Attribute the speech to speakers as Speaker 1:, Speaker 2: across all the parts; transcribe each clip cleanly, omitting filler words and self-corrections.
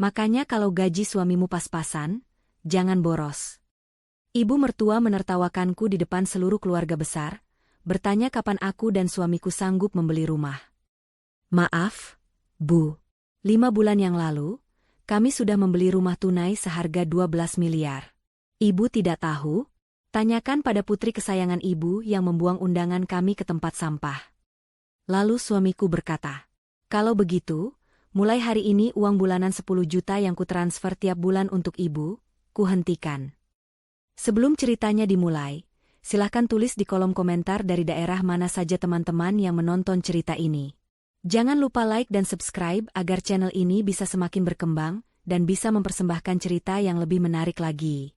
Speaker 1: Makanya kalau gaji suamimu pas-pasan, jangan boros. Ibu mertua menertawakanku di depan seluruh keluarga besar, bertanya kapan aku dan suamiku sanggup membeli rumah. Maaf, Bu. 5 bulan yang lalu, kami sudah membeli rumah tunai seharga 12 miliar. Ibu tidak tahu? Tanyakan pada putri kesayangan ibu yang membuang undangan kami ke tempat sampah. Lalu suamiku berkata, kalau begitu, mulai hari ini uang bulanan 10 juta yang kutransfer tiap bulan untuk ibu, kuhentikan. Sebelum ceritanya dimulai, silahkan tulis di kolom komentar dari daerah mana saja teman-teman yang menonton cerita ini. Jangan lupa like dan subscribe agar channel ini bisa semakin berkembang dan bisa mempersembahkan cerita yang lebih menarik lagi.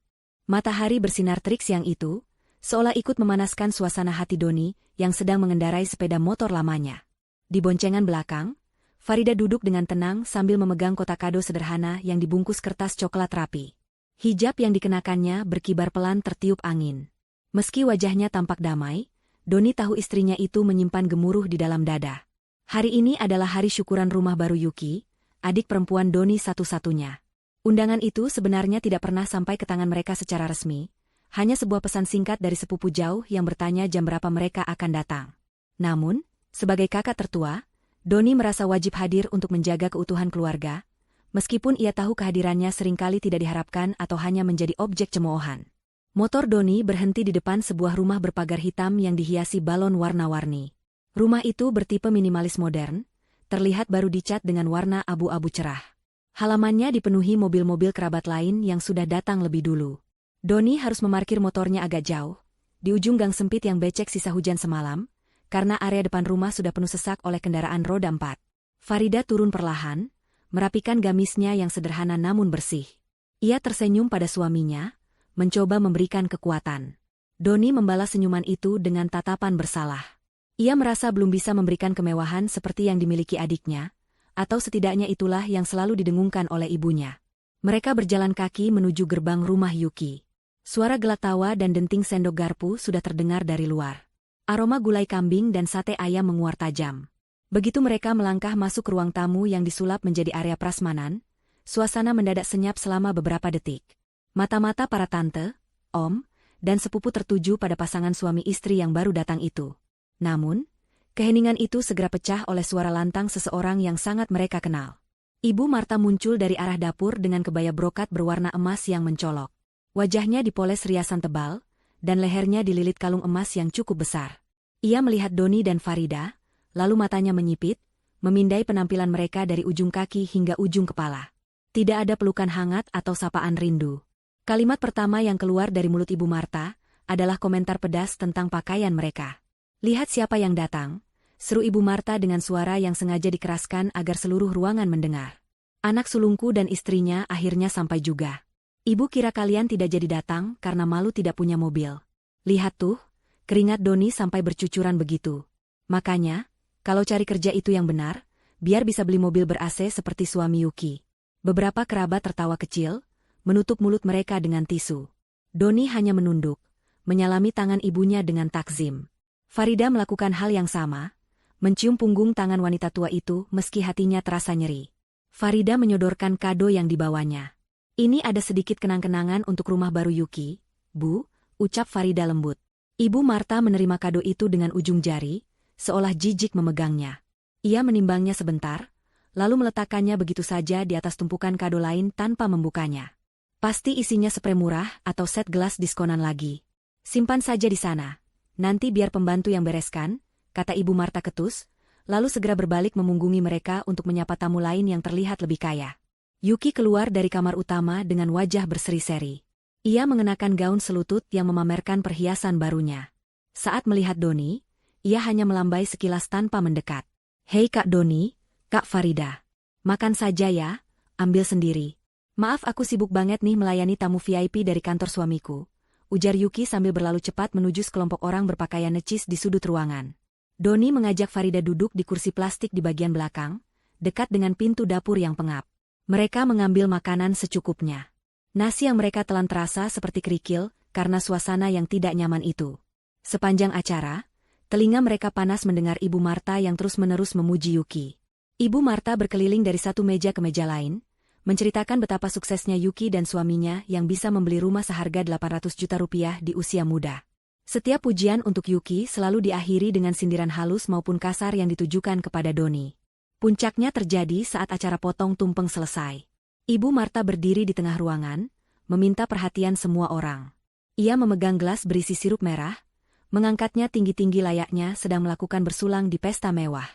Speaker 1: Matahari bersinar terik siang itu, seolah ikut memanaskan suasana hati Doni yang sedang mengendarai sepeda motor lamanya. Di boncengan belakang, Farida duduk dengan tenang sambil memegang kotak kado sederhana yang dibungkus kertas coklat rapi. Hijab yang dikenakannya berkibar pelan tertiup angin. Meski wajahnya tampak damai, Doni tahu istrinya itu menyimpan gemuruh di dalam dada. Hari ini adalah hari syukuran rumah baru Yuki, adik perempuan Doni satu-satunya. Undangan itu sebenarnya tidak pernah sampai ke tangan mereka secara resmi, hanya sebuah pesan singkat dari sepupu jauh yang bertanya jam berapa mereka akan datang. Namun, sebagai kakak tertua, Doni merasa wajib hadir untuk menjaga keutuhan keluarga, meskipun ia tahu kehadirannya seringkali tidak diharapkan atau hanya menjadi objek cemoohan. Motor Doni berhenti di depan sebuah rumah berpagar hitam yang dihiasi balon warna-warni. Rumah itu bertipe minimalis modern, terlihat baru dicat dengan warna abu-abu cerah. Halamannya dipenuhi mobil-mobil kerabat lain yang sudah datang lebih dulu. Doni harus memarkir motornya agak jauh, di ujung gang sempit yang becek sisa hujan semalam, karena area depan rumah sudah penuh sesak oleh kendaraan roda 4. Farida turun perlahan, merapikan gamisnya yang sederhana namun bersih. Ia tersenyum pada suaminya, mencoba memberikan kekuatan. Doni membalas senyuman itu dengan tatapan bersalah. Ia merasa belum bisa memberikan kemewahan seperti yang dimiliki adiknya, atau setidaknya itulah yang selalu didengungkan oleh ibunya. Mereka berjalan kaki menuju gerbang rumah Yuki. Suara gelak tawa dan denting sendok garpu sudah terdengar dari luar. Aroma gulai kambing dan sate ayam menguar tajam. Begitu mereka melangkah masuk ruang tamu yang disulap menjadi area prasmanan, suasana mendadak senyap selama beberapa detik. Mata-mata para tante, om, dan sepupu tertuju pada pasangan suami istri yang baru datang itu. Namun, keheningan itu segera pecah oleh suara lantang seseorang yang sangat mereka kenal. Ibu Marta muncul dari arah dapur dengan kebaya brokat berwarna emas yang mencolok. Wajahnya dipoles riasan tebal, dan lehernya dililit kalung emas yang cukup besar. Ia melihat Doni dan Farida, lalu matanya menyipit, memindai penampilan mereka dari ujung kaki hingga ujung kepala. Tidak ada pelukan hangat atau sapaan rindu. Kalimat pertama yang keluar dari mulut Ibu Marta adalah komentar pedas tentang pakaian mereka. Lihat siapa yang datang, seru Ibu Marta dengan suara yang sengaja dikeraskan agar seluruh ruangan mendengar. Anak sulungku dan istrinya akhirnya sampai juga. Ibu kira kalian tidak jadi datang karena malu tidak punya mobil. Lihat tuh, keringat Doni sampai bercucuran begitu. Makanya, kalau cari kerja itu yang benar, biar bisa beli mobil ber-AC seperti suami Yuki. Beberapa kerabat tertawa kecil, menutup mulut mereka dengan tisu. Doni hanya menunduk, menyalami tangan ibunya dengan takzim. Farida melakukan hal yang sama, mencium punggung tangan wanita tua itu meski hatinya terasa nyeri. Farida menyodorkan kado yang dibawanya. Ini ada sedikit kenang-kenangan untuk rumah baru Yuki, Bu, ucap Farida lembut. Ibu Marta menerima kado itu dengan ujung jari, seolah jijik memegangnya. Ia menimbangnya sebentar, lalu meletakkannya begitu saja di atas tumpukan kado lain tanpa membukanya. Pasti isinya sprei murah atau set gelas diskonan lagi. Simpan saja di sana, nanti biar pembantu yang bereskan, kata Ibu Marta ketus, lalu segera berbalik memunggungi mereka untuk menyapa tamu lain yang terlihat lebih kaya. Yuki keluar dari kamar utama dengan wajah berseri-seri. Ia mengenakan gaun selutut yang memamerkan perhiasan barunya. Saat melihat Doni, ia hanya melambai sekilas tanpa mendekat. Hei Kak Doni, Kak Farida. Makan saja ya, ambil sendiri. Maaf aku sibuk banget nih melayani tamu VIP dari kantor suamiku, ujar Yuki sambil berlalu cepat menuju sekelompok orang berpakaian necis di sudut ruangan. Doni mengajak Farida duduk di kursi plastik di bagian belakang, dekat dengan pintu dapur yang pengap. Mereka mengambil makanan secukupnya. Nasi yang mereka telan terasa seperti kerikil karena suasana yang tidak nyaman itu. Sepanjang acara, telinga mereka panas mendengar Ibu Marta yang terus-menerus memuji Yuki. Ibu Marta berkeliling dari satu meja ke meja lain, menceritakan betapa suksesnya Yuki dan suaminya yang bisa membeli rumah seharga 800 juta rupiah di usia muda. Setiap pujian untuk Yuki selalu diakhiri dengan sindiran halus maupun kasar yang ditujukan kepada Doni. Puncaknya terjadi saat acara potong tumpeng selesai. Ibu Marta berdiri di tengah ruangan, meminta perhatian semua orang. Ia memegang gelas berisi sirup merah, mengangkatnya tinggi-tinggi layaknya sedang melakukan bersulang di pesta mewah.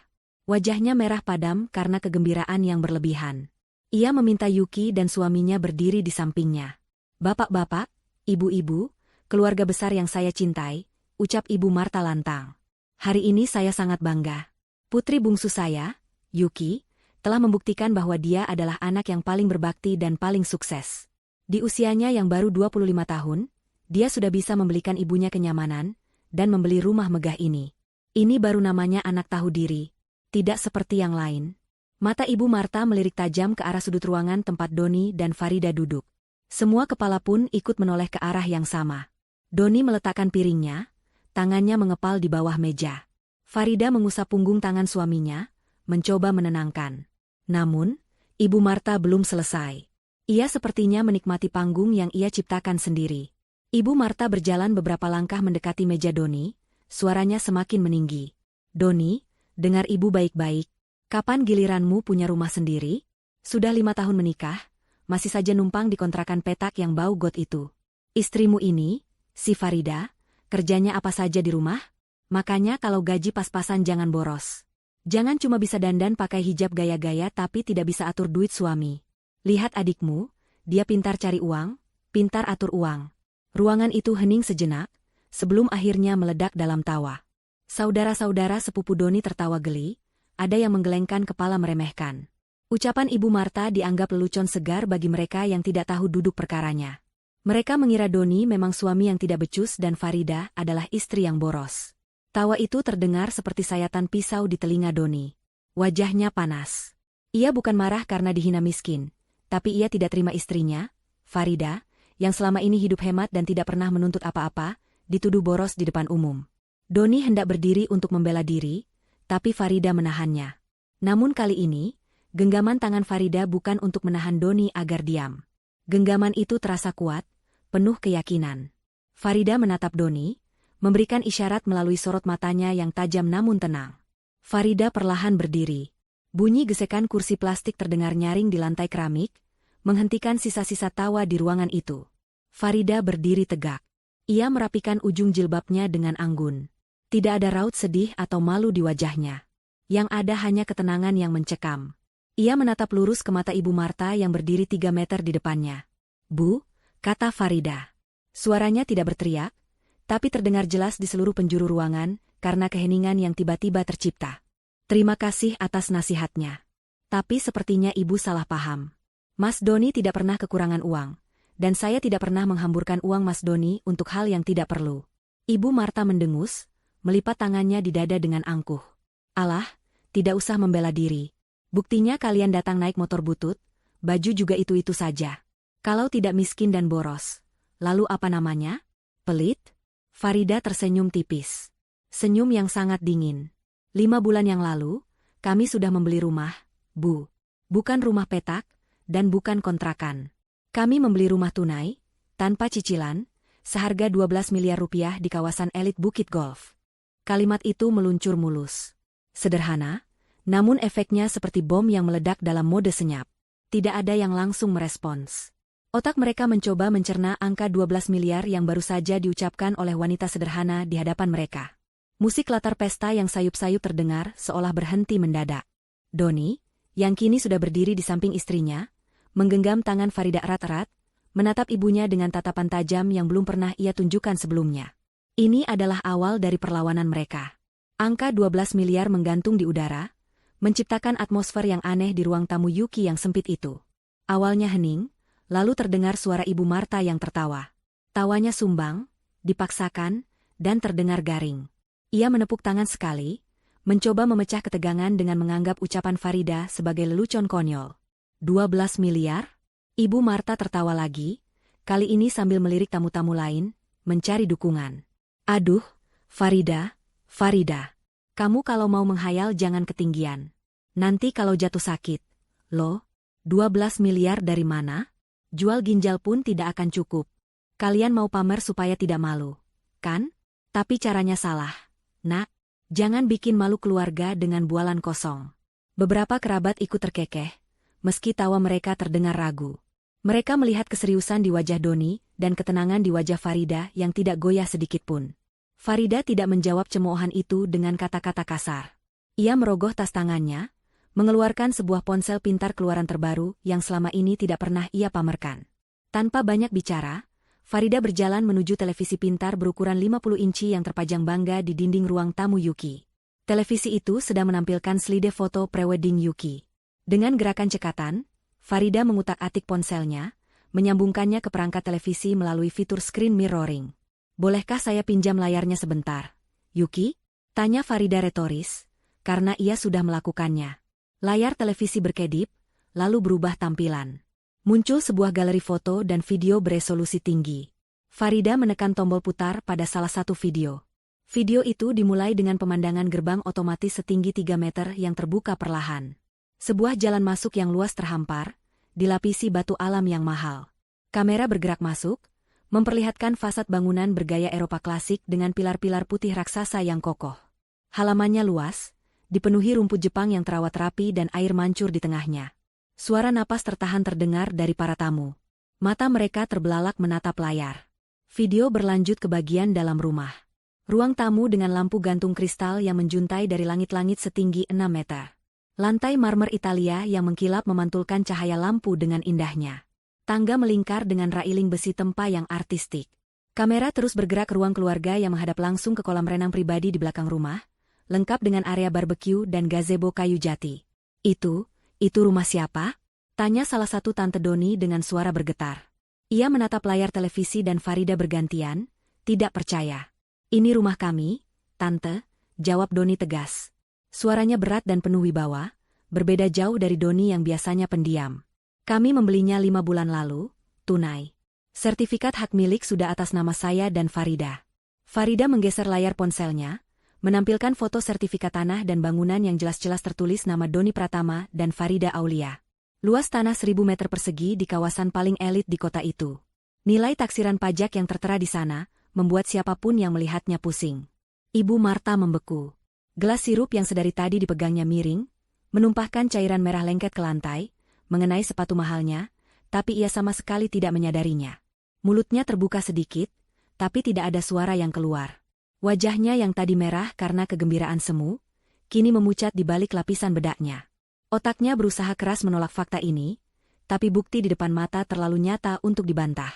Speaker 1: Wajahnya merah padam karena kegembiraan yang berlebihan. Ia meminta Yuki dan suaminya berdiri di sampingnya. Bapak-bapak, ibu-ibu, keluarga besar yang saya cintai, ucap Ibu Marta lantang. Hari ini saya sangat bangga. Putri bungsu saya, Yuki, telah membuktikan bahwa dia adalah anak yang paling berbakti dan paling sukses. Di usianya yang baru 25 tahun, dia sudah bisa membelikan ibunya kenyamanan dan membeli rumah megah ini. Ini baru namanya anak tahu diri, tidak seperti yang lain. Mata Ibu Marta melirik tajam ke arah sudut ruangan tempat Doni dan Farida duduk. Semua kepala pun ikut menoleh ke arah yang sama. Doni meletakkan piringnya, tangannya mengepal di bawah meja. Farida mengusap punggung tangan suaminya, mencoba menenangkan. Namun, Ibu Marta belum selesai. Ia sepertinya menikmati panggung yang ia ciptakan sendiri. Ibu Marta berjalan beberapa langkah mendekati meja Doni, suaranya semakin meninggi. Doni, dengar ibu baik-baik. Kapan giliranmu punya rumah sendiri? Sudah 5 tahun menikah, masih saja numpang di kontrakan petak yang bau got itu. Istrimu ini, si Farida, kerjanya apa saja di rumah? Makanya kalau gaji pas-pasan jangan boros. Jangan cuma bisa dandan pakai hijab gaya-gaya tapi tidak bisa atur duit suami. Lihat adikmu, dia pintar cari uang, pintar atur uang. Ruangan itu hening sejenak, sebelum akhirnya meledak dalam tawa. Saudara-saudara sepupu Doni tertawa geli, ada yang menggelengkan kepala meremehkan. Ucapan Ibu Marta dianggap lelucon segar bagi mereka yang tidak tahu duduk perkaranya. Mereka mengira Doni memang suami yang tidak becus dan Farida adalah istri yang boros. Tawa itu terdengar seperti sayatan pisau di telinga Doni. Wajahnya panas. Ia bukan marah karena dihina miskin, tapi ia tidak terima istrinya, Farida, yang selama ini hidup hemat dan tidak pernah menuntut apa-apa, dituduh boros di depan umum. Doni hendak berdiri untuk membela diri, tapi Farida menahannya. Namun kali ini, genggaman tangan Farida bukan untuk menahan Doni agar diam. Genggaman itu terasa kuat, penuh keyakinan. Farida menatap Doni, memberikan isyarat melalui sorot matanya yang tajam namun tenang. Farida perlahan berdiri. Bunyi gesekan kursi plastik terdengar nyaring di lantai keramik, menghentikan sisa-sisa tawa di ruangan itu. Farida berdiri tegak. Ia merapikan ujung jilbabnya dengan anggun. Tidak ada raut sedih atau malu di wajahnya. Yang ada hanya ketenangan yang mencekam. Ia menatap lurus ke mata Ibu Marta yang berdiri 3 meter di depannya. Bu, kata Farida. Suaranya tidak berteriak, tapi terdengar jelas di seluruh penjuru ruangan karena keheningan yang tiba-tiba tercipta. Terima kasih atas nasihatnya. Tapi sepertinya Ibu salah paham. Mas Doni tidak pernah kekurangan uang, dan saya tidak pernah menghamburkan uang Mas Doni untuk hal yang tidak perlu. Ibu Marta mendengus, melipat tangannya di dada dengan angkuh. Alah, tidak usah membela diri. Buktinya kalian datang naik motor butut, baju juga itu-itu saja. Kalau tidak miskin dan boros, lalu apa namanya? Pelit? Farida tersenyum tipis. Senyum yang sangat dingin. 5 bulan yang lalu, kami sudah membeli rumah, Bu. Bukan rumah petak, dan bukan kontrakan. Kami membeli rumah tunai, tanpa cicilan, seharga 12 miliar rupiah di kawasan elit Bukit Golf. Kalimat itu meluncur mulus. Sederhana, namun efeknya seperti bom yang meledak dalam mode senyap. Tidak ada yang langsung merespons. Otak mereka mencoba mencerna angka 12 miliar yang baru saja diucapkan oleh wanita sederhana di hadapan mereka. Musik latar pesta yang sayup-sayup terdengar seolah berhenti mendadak. Doni, yang kini sudah berdiri di samping istrinya, menggenggam tangan Farida erat-erat, menatap ibunya dengan tatapan tajam yang belum pernah ia tunjukkan sebelumnya. Ini adalah awal dari perlawanan mereka. Angka 12 miliar menggantung di udara, menciptakan atmosfer yang aneh di ruang tamu Yuki yang sempit itu. Awalnya hening, lalu terdengar suara Ibu Marta yang tertawa. Tawanya sumbang, dipaksakan, dan terdengar garing. Ia menepuk tangan sekali, mencoba memecah ketegangan dengan menganggap ucapan Farida sebagai lelucon konyol. 12 miliar? Ibu Marta tertawa lagi, kali ini sambil melirik tamu-tamu lain, mencari dukungan. Aduh, Farida, kamu kalau mau menghayal jangan ketinggian. Nanti kalau jatuh sakit. Loh, 12 miliar dari mana? Jual ginjal pun tidak akan cukup. Kalian mau pamer supaya tidak malu, kan? Tapi caranya salah. Nak, jangan bikin malu keluarga dengan bualan kosong. Beberapa kerabat ikut terkekeh, meski tawa mereka terdengar ragu. Mereka melihat keseriusan di wajah Doni dan ketenangan di wajah Farida yang tidak goyah sedikitpun. Farida tidak menjawab cemoohan itu dengan kata-kata kasar. Ia merogoh tas tangannya, mengeluarkan sebuah ponsel pintar keluaran terbaru yang selama ini tidak pernah ia pamerkan. Tanpa banyak bicara, Farida berjalan menuju televisi pintar berukuran 50 inci yang terpajang bangga di dinding ruang tamu Yuki. Televisi itu sedang menampilkan slide foto prewedding Yuki. Dengan gerakan cekatan, Farida mengutak-atik ponselnya, menyambungkannya ke perangkat televisi melalui fitur screen mirroring. "Bolehkah saya pinjam layarnya sebentar, Yuki?" tanya Farida retoris, karena ia sudah melakukannya. Layar televisi berkedip, lalu berubah tampilan. Muncul sebuah galeri foto dan video beresolusi tinggi. Farida menekan tombol putar pada salah satu video. Video itu dimulai dengan pemandangan gerbang otomatis setinggi 3 meter yang terbuka perlahan. Sebuah jalan masuk yang luas terhampar, dilapisi batu alam yang mahal. Kamera bergerak masuk, memperlihatkan fasad bangunan bergaya Eropa klasik dengan pilar-pilar putih raksasa yang kokoh. Halamannya luas, dipenuhi rumput Jepang yang terawat rapi dan air mancur di tengahnya. Suara napas tertahan terdengar dari para tamu. Mata mereka terbelalak menatap layar. Video berlanjut ke bagian dalam rumah. Ruang tamu dengan lampu gantung kristal yang menjuntai dari langit-langit setinggi 6 meter. Lantai marmer Italia yang mengkilap memantulkan cahaya lampu dengan indahnya. Tangga melingkar dengan railing besi tempa yang artistik. Kamera terus bergerak ke ruang keluarga yang menghadap langsung ke kolam renang pribadi di belakang rumah, lengkap dengan area barbeque dan gazebo kayu jati. Itu rumah siapa?" tanya salah satu tante Doni dengan suara bergetar. Ia menatap layar televisi dan Farida bergantian, tidak percaya. "Ini rumah kami, Tante," jawab Doni tegas. Suaranya berat dan penuh wibawa, berbeda jauh dari Doni yang biasanya pendiam. "Kami membelinya 5 bulan lalu, tunai. Sertifikat hak milik sudah atas nama saya dan Farida." Farida menggeser layar ponselnya, menampilkan foto sertifikat tanah dan bangunan yang jelas-jelas tertulis nama Doni Pratama dan Farida Aulia. Luas tanah 1000 meter persegi di kawasan paling elit di kota itu. Nilai taksiran pajak yang tertera di sana, membuat siapapun yang melihatnya pusing. Ibu Marta membeku. Gelas sirup yang sedari tadi dipegangnya miring, menumpahkan cairan merah lengket ke lantai, mengenai sepatu mahalnya, tapi ia sama sekali tidak menyadarinya. Mulutnya terbuka sedikit, tapi tidak ada suara yang keluar. Wajahnya yang tadi merah karena kegembiraan semu, kini memucat di balik lapisan bedaknya. Otaknya berusaha keras menolak fakta ini, tapi bukti di depan mata terlalu nyata untuk dibantah.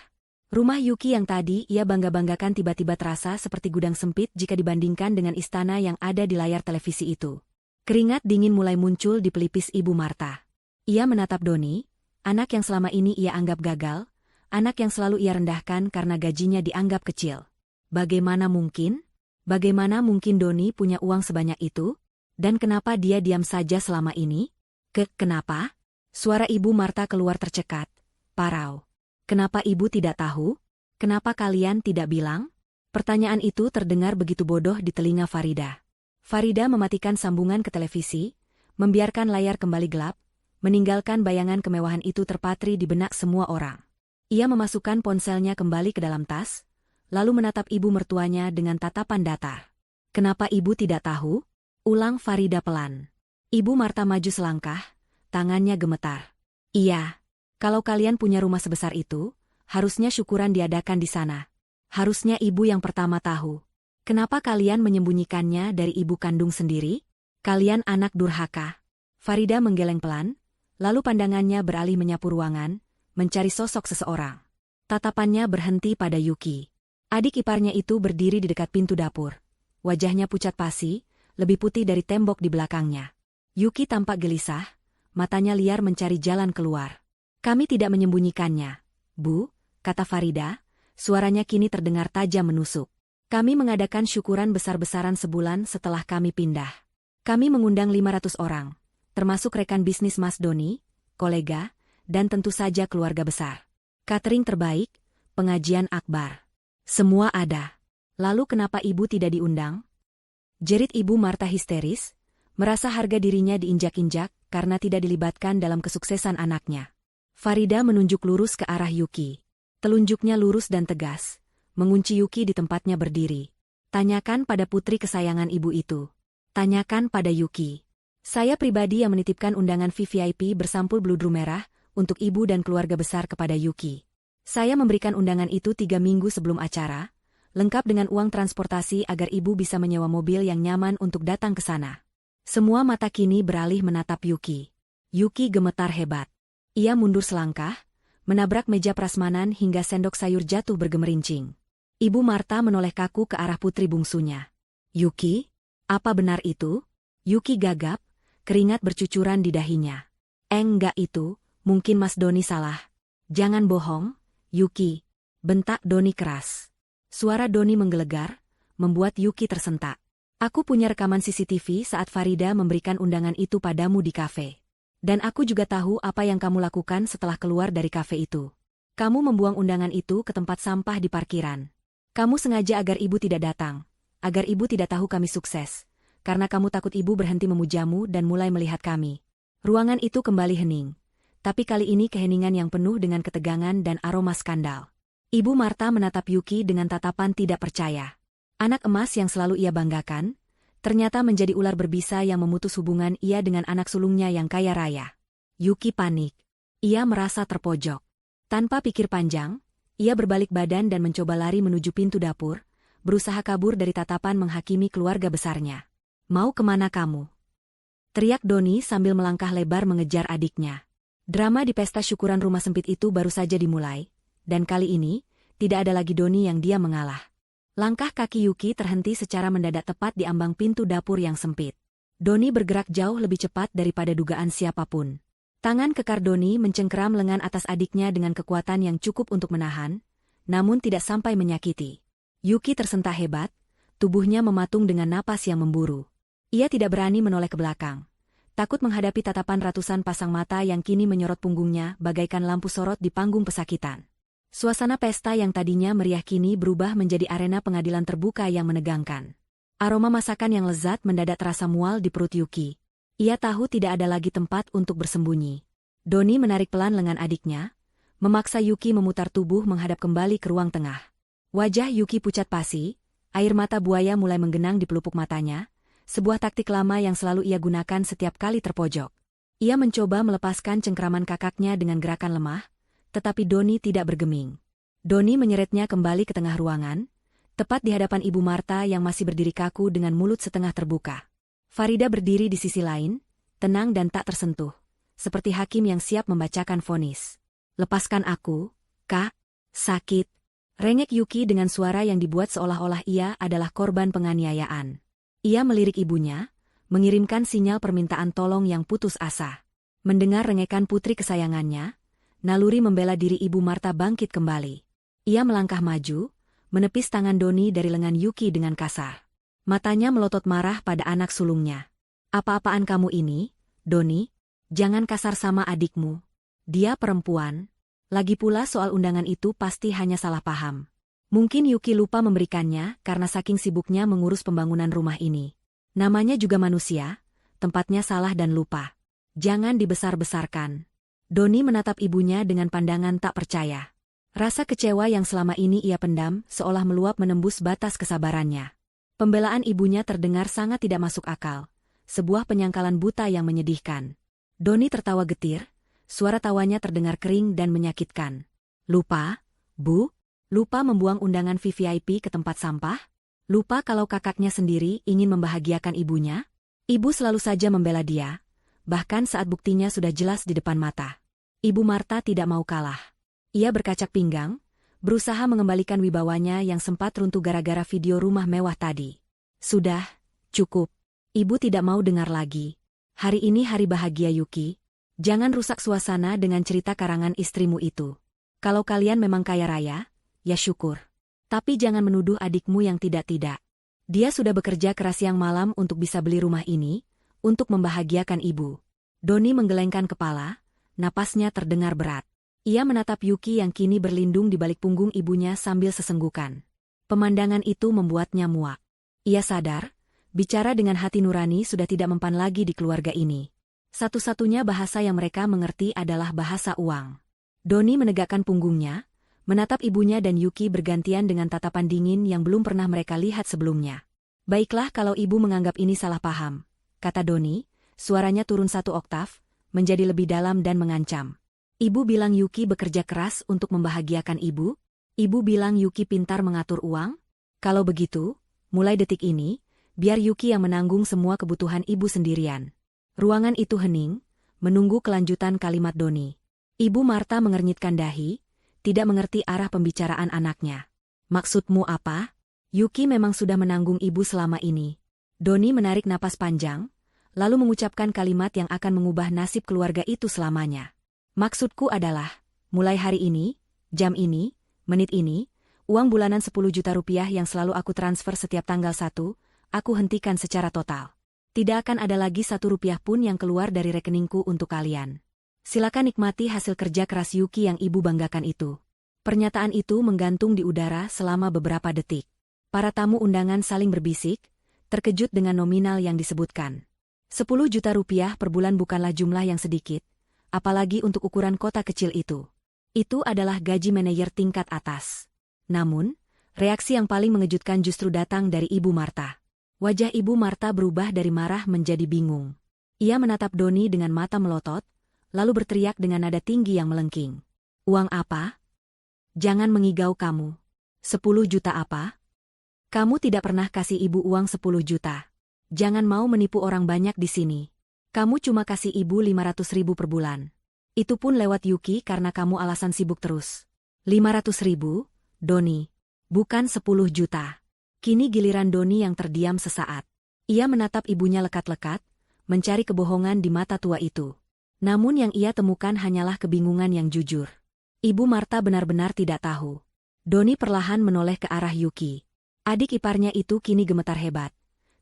Speaker 1: Rumah Yuki yang tadi ia bangga-banggakan tiba-tiba terasa seperti gudang sempit jika dibandingkan dengan istana yang ada di layar televisi itu. Keringat dingin mulai muncul di pelipis Ibu Marta. Ia menatap Doni, anak yang selama ini ia anggap gagal, anak yang selalu ia rendahkan karena gajinya dianggap kecil. Bagaimana mungkin? Bagaimana mungkin Doni punya uang sebanyak itu? Dan kenapa dia diam saja selama ini? Kenapa? Suara Ibu Marta keluar tercekat. "Parau. Kenapa Ibu tidak tahu? Kenapa kalian tidak bilang?" Pertanyaan itu terdengar begitu bodoh di telinga Farida. Farida mematikan sambungan ke televisi, membiarkan layar kembali gelap, meninggalkan bayangan kemewahan itu terpatri di benak semua orang. Ia memasukkan ponselnya kembali ke dalam tas, lalu menatap ibu mertuanya dengan tatapan datar. "Kenapa ibu tidak tahu?" ulang Farida pelan. Ibu Marta maju selangkah, tangannya gemetar. "Iya, kalau kalian punya rumah sebesar itu, harusnya syukuran diadakan di sana. Harusnya ibu yang pertama tahu. Kenapa kalian menyembunyikannya dari ibu kandung sendiri? Kalian anak durhaka." Farida menggeleng pelan, lalu pandangannya beralih menyapu ruangan, mencari sosok seseorang. Tatapannya berhenti pada Yuki. Adik iparnya itu berdiri di dekat pintu dapur. Wajahnya pucat pasi, lebih putih dari tembok di belakangnya. Yuki tampak gelisah, matanya liar mencari jalan keluar. "Kami tidak menyembunyikannya, Bu," kata Farida, suaranya kini terdengar tajam menusuk. "Kami mengadakan syukuran besar-besaran sebulan setelah kami pindah. Kami mengundang 500 orang, termasuk rekan bisnis Mas Doni, kolega, dan tentu saja keluarga besar. Catering terbaik, pengajian akbar. Semua ada. Lalu kenapa ibu tidak diundang?" Jerit Ibu Marta histeris, merasa harga dirinya diinjak-injak karena tidak dilibatkan dalam kesuksesan anaknya. Farida menunjuk lurus ke arah Yuki. Telunjuknya lurus dan tegas, mengunci Yuki di tempatnya berdiri. Tanyakan pada putri kesayangan ibu itu. Tanyakan pada Yuki. Saya pribadi yang menitipkan undangan VVIP bersampul bludru merah untuk ibu dan keluarga besar kepada Yuki. Saya memberikan undangan itu 3 minggu sebelum acara, lengkap dengan uang transportasi agar ibu bisa menyewa mobil yang nyaman untuk datang ke sana. Semua mata kini beralih menatap Yuki. Yuki gemetar hebat. Ia mundur selangkah, menabrak meja prasmanan hingga sendok sayur jatuh bergemerincing. Ibu Marta menoleh kaku ke arah putri bungsunya. Yuki, apa benar itu? Yuki gagap, keringat bercucuran di dahinya. Enggak itu, mungkin Mas Doni salah. Jangan bohong, Yuki, bentak Doni keras. Suara Doni menggelegar, membuat Yuki tersentak. Aku punya rekaman CCTV saat Farida memberikan undangan itu padamu di kafe. Dan aku juga tahu apa yang kamu lakukan setelah keluar dari kafe itu. Kamu membuang undangan itu ke tempat sampah di parkiran. Kamu sengaja agar ibu tidak datang, agar ibu tidak tahu kami sukses, karena kamu takut ibu berhenti memujamu dan mulai melihat kami. Ruangan itu kembali hening, tapi kali ini keheningan yang penuh dengan ketegangan dan aroma skandal. Ibu Marta menatap Yuki dengan tatapan tidak percaya. Anak emas yang selalu ia banggakan, ternyata menjadi ular berbisa yang memutus hubungan ia dengan anak sulungnya yang kaya raya. Yuki panik. Ia merasa terpojok. Tanpa pikir panjang, ia berbalik badan dan mencoba lari menuju pintu dapur, berusaha kabur dari tatapan menghakimi keluarga besarnya. Mau kemana kamu? Teriak Doni sambil melangkah lebar mengejar adiknya. Drama di pesta syukuran rumah sempit itu baru saja dimulai, dan kali ini, tidak ada lagi Doni yang dia mengalah. Langkah kaki Yuki terhenti secara mendadak tepat di ambang pintu dapur yang sempit. Doni bergerak jauh lebih cepat daripada dugaan siapapun. Tangan kekar Doni mencengkeram lengan atas adiknya dengan kekuatan yang cukup untuk menahan, namun tidak sampai menyakiti. Yuki tersentak hebat, tubuhnya mematung dengan napas yang memburu. Ia tidak berani menoleh ke belakang, takut menghadapi tatapan ratusan pasang mata yang kini menyorot punggungnya bagaikan lampu sorot di panggung pesakitan. Suasana pesta yang tadinya meriah kini berubah menjadi arena pengadilan terbuka yang menegangkan. Aroma masakan yang lezat mendadak terasa mual di perut Yuki. Ia tahu tidak ada lagi tempat untuk bersembunyi. Doni menarik pelan lengan adiknya, memaksa Yuki memutar tubuh menghadap kembali ke ruang tengah. Wajah Yuki pucat pasi, air mata buaya mulai menggenang di pelupuk matanya, sebuah taktik lama yang selalu ia gunakan setiap kali terpojok. Ia mencoba melepaskan cengkraman kakaknya dengan gerakan lemah, tetapi Doni tidak bergeming. Doni menyeretnya kembali ke tengah ruangan, tepat di hadapan Ibu Marta yang masih berdiri kaku dengan mulut setengah terbuka. Farida berdiri di sisi lain, tenang dan tak tersentuh, seperti hakim yang siap membacakan vonis. Lepaskan aku, Kak, sakit. Rengek Yuki dengan suara yang dibuat seolah-olah ia adalah korban penganiayaan. Ia melirik ibunya, mengirimkan sinyal permintaan tolong yang putus asa. Mendengar rengekan putri kesayangannya, naluri membela diri Ibu Marta bangkit kembali. Ia melangkah maju, menepis tangan Doni dari lengan Yuki dengan kasar. Matanya melotot marah pada anak sulungnya. Apa-apaan kamu ini, Doni? Jangan kasar sama adikmu. Dia perempuan. Lagi pula soal undangan itu pasti hanya salah paham. Mungkin Yuki lupa memberikannya karena saking sibuknya mengurus pembangunan rumah ini. Namanya juga manusia, tempatnya salah dan lupa. Jangan dibesar-besarkan. Doni menatap ibunya dengan pandangan tak percaya. Rasa kecewa yang selama ini ia pendam seolah meluap menembus batas kesabarannya. Pembelaan ibunya terdengar sangat tidak masuk akal. Sebuah penyangkalan buta yang menyedihkan. Doni tertawa getir, suara tawanya terdengar kering dan menyakitkan. Lupa, Bu? Lupa membuang undangan VVIP ke tempat sampah? Lupa kalau kakaknya sendiri ingin membahagiakan ibunya? Ibu selalu saja membela dia, bahkan saat buktinya sudah jelas di depan mata. Ibu Marta tidak mau kalah. Ia berkacak pinggang, berusaha mengembalikan wibawanya yang sempat runtuh gara-gara video rumah mewah tadi. Sudah, cukup. Ibu tidak mau dengar lagi. Hari ini hari bahagia Yuki. Jangan rusak suasana dengan cerita karangan istrimu itu. Kalau kalian memang kaya raya, ya syukur. Tapi jangan menuduh adikmu yang tidak-tidak. Dia sudah bekerja keras siang malam untuk bisa beli rumah ini, untuk membahagiakan ibu. Doni menggelengkan kepala, napasnya terdengar berat. Ia menatap Yuki yang kini berlindung di balik punggung ibunya sambil sesenggukan. Pemandangan itu membuatnya muak. Ia sadar, Bicara dengan hati nurani sudah tidak mempan lagi di keluarga ini. Satu-satunya bahasa yang mereka mengerti adalah bahasa uang. Doni menegakkan punggungnya, menatap ibunya dan Yuki bergantian dengan tatapan dingin yang belum pernah mereka lihat sebelumnya. Baiklah kalau ibu menganggap ini salah paham, kata Doni, suaranya turun 1 oktav, menjadi lebih dalam dan mengancam. Ibu bilang Yuki bekerja keras untuk membahagiakan ibu? Ibu bilang Yuki pintar mengatur uang? Kalau begitu, mulai detik ini, biar Yuki yang menanggung semua kebutuhan ibu sendirian. Ruangan itu hening, menunggu kelanjutan kalimat Doni. Ibu Marta mengernyitkan dahi, tidak mengerti arah pembicaraan anaknya. Maksudmu apa? Yuki memang sudah menanggung ibu selama ini. Doni menarik napas panjang, lalu mengucapkan kalimat yang akan mengubah nasib keluarga itu selamanya. Maksudku adalah, mulai hari ini, jam ini, menit ini, uang bulanan 10 juta rupiah yang selalu aku transfer setiap tanggal 1, aku hentikan secara total. Tidak akan ada lagi 1 rupiah pun yang keluar dari rekeningku untuk kalian. Silakan nikmati hasil kerja keras Yuki yang ibu banggakan itu. Pernyataan itu menggantung di udara selama beberapa detik. Para tamu undangan saling berbisik, terkejut dengan nominal yang disebutkan. 10 juta rupiah per bulan bukanlah jumlah yang sedikit, apalagi untuk ukuran kota kecil itu. Itu adalah gaji manajer tingkat atas. Namun, reaksi yang paling mengejutkan justru datang dari Ibu Marta. Wajah Ibu Marta berubah dari marah menjadi bingung. Ia menatap Doni dengan mata melotot, lalu berteriak dengan nada tinggi yang melengking. Uang apa? Jangan mengigau kamu. 10 juta apa? Kamu tidak pernah kasih ibu uang 10 juta. Jangan mau menipu orang banyak di sini. Kamu cuma kasih ibu 500.000 per bulan. Itu pun lewat Yuki karena kamu alasan sibuk terus. 500.000, Doni. Bukan 10 juta. Kini giliran Doni yang terdiam sesaat. Ia menatap ibunya lekat-lekat, mencari kebohongan di mata tua itu. Namun yang ia temukan hanyalah kebingungan yang jujur. Ibu Marta benar-benar tidak tahu. Doni perlahan menoleh ke arah Yuki. Adik iparnya itu kini gemetar hebat.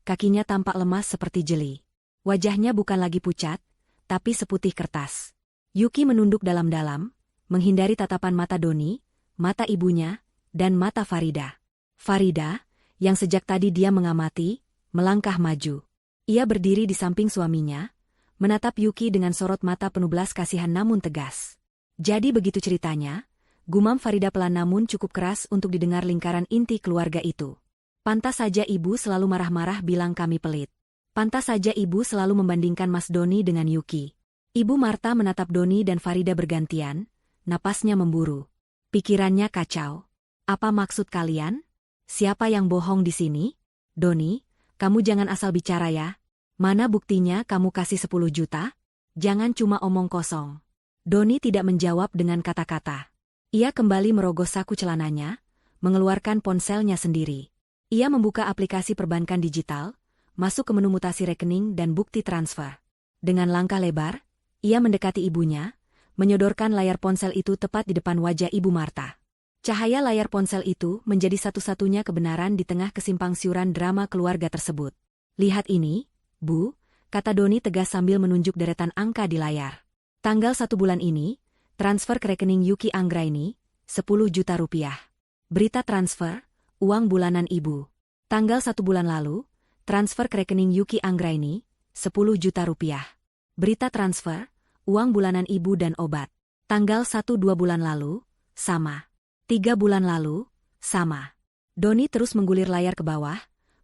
Speaker 1: Kakinya tampak lemas seperti jeli. Wajahnya bukan lagi pucat, tapi seputih kertas. Yuki menunduk dalam-dalam, menghindari tatapan mata Doni, mata ibunya, dan mata Farida. Farida, yang sejak tadi dia mengamati, melangkah maju. Ia berdiri di samping suaminya, menatap Yuki dengan sorot mata penuh belas kasihan namun tegas. Jadi begitu ceritanya, gumam Farida pelan namun cukup keras untuk didengar lingkaran inti keluarga itu. Pantas saja ibu selalu marah-marah bilang kami pelit. Pantas saja ibu selalu membandingkan Mas Doni dengan Yuki. Ibu Marta menatap Doni dan Farida bergantian, napasnya memburu. Pikirannya kacau. Apa maksud kalian? Siapa yang bohong di sini? Doni, kamu jangan asal bicara ya. Mana buktinya kamu kasih 10 juta? Jangan cuma omong kosong. Doni tidak menjawab dengan kata-kata. Ia kembali merogoh saku celananya, mengeluarkan ponselnya sendiri. Ia membuka aplikasi perbankan digital, masuk ke menu mutasi rekening dan bukti transfer. Dengan langkah lebar, ia mendekati ibunya, menyodorkan layar ponsel itu tepat di depan wajah Ibu Marta. Cahaya layar ponsel itu menjadi satu-satunya kebenaran di tengah kesimpangsiuran drama keluarga tersebut. Lihat ini, Bu, kata Doni tegas sambil menunjuk deretan angka di layar. Tanggal 1 bulan ini, transfer ke rekening Yuki Anggraini, 10 juta rupiah. Berita transfer, uang bulanan ibu. Tanggal 1 bulan lalu, transfer ke rekening Yuki Anggraini, 10 juta rupiah. Berita transfer, uang bulanan ibu dan obat. Tanggal 1-2 bulan lalu, sama. 3 bulan lalu, sama. Doni terus menggulir layar ke bawah,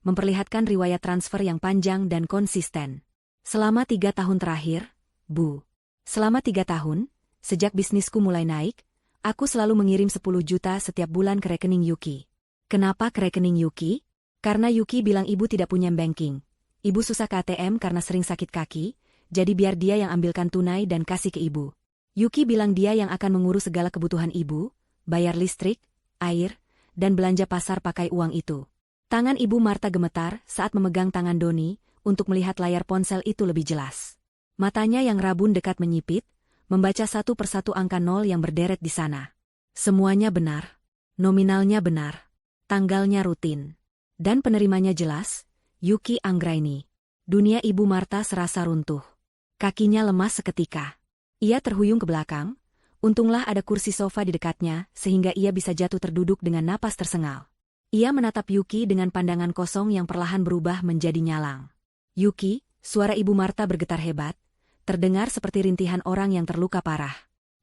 Speaker 1: memperlihatkan riwayat transfer yang panjang dan konsisten. Selama 3 tahun terakhir, Bu. Selama 3 tahun, sejak bisnisku mulai naik, aku selalu mengirim 10 juta setiap bulan ke rekening Yuki. Kenapa ke rekening Yuki? Karena Yuki bilang ibu tidak punya banking. Ibu susah ke ATM karena sering sakit kaki, jadi biar dia yang ambilkan tunai dan kasih ke ibu. Yuki bilang dia yang akan mengurus segala kebutuhan ibu, bayar listrik, air, dan belanja pasar pakai uang itu. Tangan Ibu Marta gemetar saat memegang tangan Doni untuk melihat layar ponsel itu lebih jelas. Matanya yang rabun dekat menyipit, membaca satu persatu angka 0 yang berderet di sana. Semuanya benar. Nominalnya benar. Tanggalnya rutin. Dan penerimanya jelas, Yuki Anggraini. Dunia Ibu Marta serasa runtuh. Kakinya lemas seketika. Ia terhuyung ke belakang. Untunglah ada kursi sofa di dekatnya, sehingga ia bisa jatuh terduduk dengan napas tersengal. Ia menatap Yuki dengan pandangan kosong yang perlahan berubah menjadi nyalang. Yuki, suara Ibu Marta bergetar hebat, terdengar seperti rintihan orang yang terluka parah.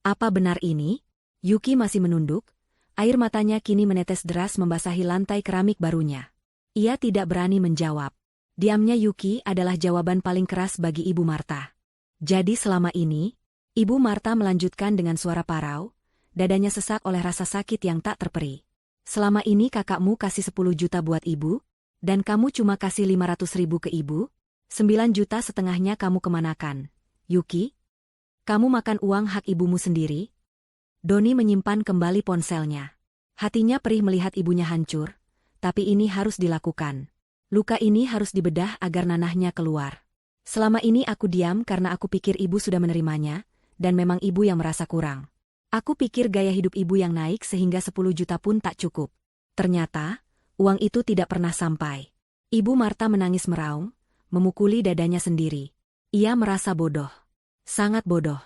Speaker 1: Apa benar ini? Yuki masih menunduk, air matanya kini menetes deras membasahi lantai keramik barunya. Ia tidak berani menjawab. Diamnya Yuki adalah jawaban paling keras bagi Ibu Marta. Jadi selama ini, Ibu Marta melanjutkan dengan suara parau, dadanya sesak oleh rasa sakit yang tak terperi. Selama ini kakakmu kasih 10 juta buat ibu, dan kamu cuma kasih 500 ribu ke ibu, 9 juta setengahnya kamu kemanakan? Yuki? Kamu makan uang hak ibumu sendiri? Doni menyimpan kembali ponselnya. Hatinya perih melihat ibunya hancur, tapi ini harus dilakukan. Luka ini harus dibedah agar nanahnya keluar. Selama ini aku diam karena aku pikir ibu sudah menerimanya, dan memang ibu yang merasa kurang. Aku pikir gaya hidup ibu yang naik sehingga 10 juta pun tak cukup. Ternyata, uang itu tidak pernah sampai. Ibu Marta menangis meraung, memukuli dadanya sendiri. Ia merasa bodoh. Sangat bodoh.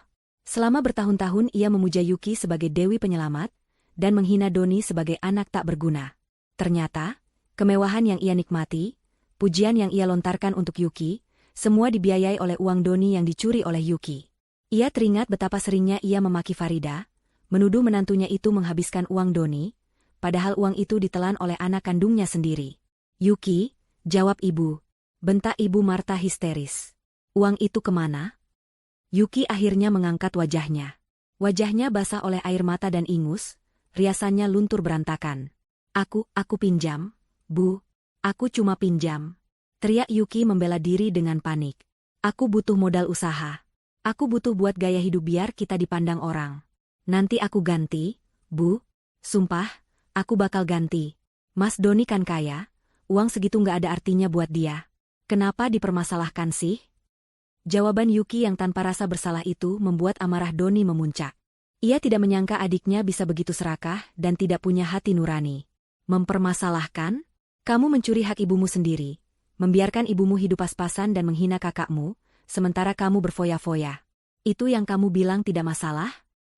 Speaker 1: Selama bertahun-tahun ia memuja Yuki sebagai dewi penyelamat, dan menghina Doni sebagai anak tak berguna. Ternyata, kemewahan yang ia nikmati, pujian yang ia lontarkan untuk Yuki, semua dibiayai oleh uang Doni yang dicuri oleh Yuki. Ia teringat betapa seringnya ia memaki Farida, menuduh menantunya itu menghabiskan uang Doni, padahal uang itu ditelan oleh anak kandungnya sendiri. Yuki, jawab ibu. Bentak Ibu Marta histeris. Uang itu kemana? Yuki akhirnya mengangkat wajahnya. Wajahnya basah oleh air mata dan ingus, riasannya luntur berantakan. Aku pinjam, Bu. Aku cuma pinjam. Teriak Yuki membela diri dengan panik. Aku butuh modal usaha. Aku butuh buat gaya hidup biar kita dipandang orang. Nanti aku ganti, Bu. Sumpah, aku bakal ganti. Mas Doni kan kaya, uang segitu nggak ada artinya buat dia. Kenapa dipermasalahkan sih? Jawaban Yuki yang tanpa rasa bersalah itu membuat amarah Doni memuncak. Ia tidak menyangka adiknya bisa begitu serakah dan tidak punya hati nurani. Mempermasalahkan? Kamu mencuri hak ibumu sendiri, membiarkan ibumu hidup pas-pasan dan menghina kakakmu, sementara kamu berfoya-foya. Itu yang kamu bilang tidak masalah?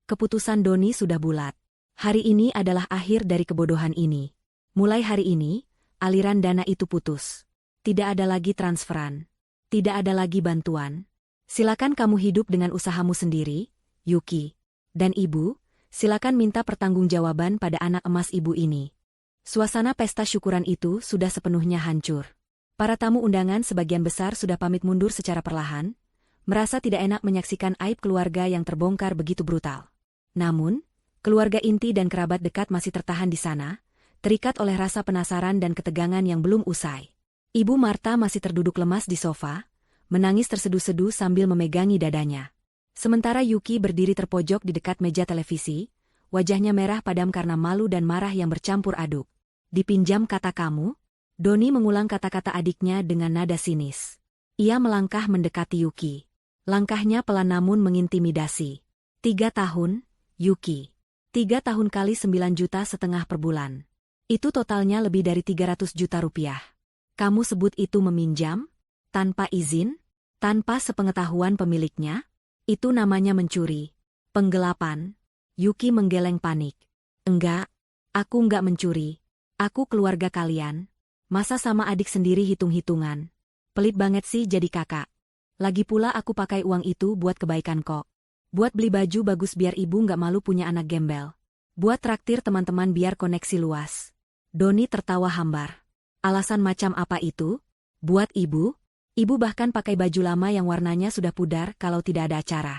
Speaker 1: Keputusan Doni sudah bulat. Hari ini adalah akhir dari kebodohan ini. Mulai hari ini, aliran dana itu putus. Tidak ada lagi transferan. Tidak ada lagi bantuan. Silakan kamu hidup dengan usahamu sendiri, Yuki. Dan ibu, silakan minta pertanggungjawaban pada anak emas ibu ini. Suasana pesta syukuran itu sudah sepenuhnya hancur. Para tamu undangan sebagian besar sudah pamit mundur secara perlahan, merasa tidak enak menyaksikan aib keluarga yang terbongkar begitu brutal. Namun, keluarga inti dan kerabat dekat masih tertahan di sana, terikat oleh rasa penasaran dan ketegangan yang belum usai. Ibu Marta masih terduduk lemas di sofa, menangis terseduh-seduh sambil memegangi dadanya. Sementara Yuki berdiri terpojok di dekat meja televisi, wajahnya merah padam karena malu dan marah yang bercampur aduk. Dipinjam kata kamu? Doni mengulang kata-kata adiknya dengan nada sinis. Ia melangkah mendekati Yuki. Langkahnya pelan namun mengintimidasi. 3 tahun, Yuki. 3 tahun kali 9,5 juta per bulan. Itu totalnya lebih dari 300 juta rupiah. Kamu sebut itu meminjam? Tanpa izin? Tanpa sepengetahuan pemiliknya? Itu namanya mencuri. Penggelapan. Yuki menggeleng panik. Enggak. Aku enggak mencuri. Aku keluarga kalian. Masa sama adik sendiri hitung-hitungan? Pelit banget sih jadi kakak. Lagi pula aku pakai uang itu buat kebaikan kok. Buat beli baju bagus biar ibu nggak malu punya anak gembel. Buat traktir teman-teman biar koneksi luas. Doni tertawa hambar. Alasan macam apa itu? Buat ibu? Ibu bahkan pakai baju lama yang warnanya sudah pudar kalau tidak ada acara.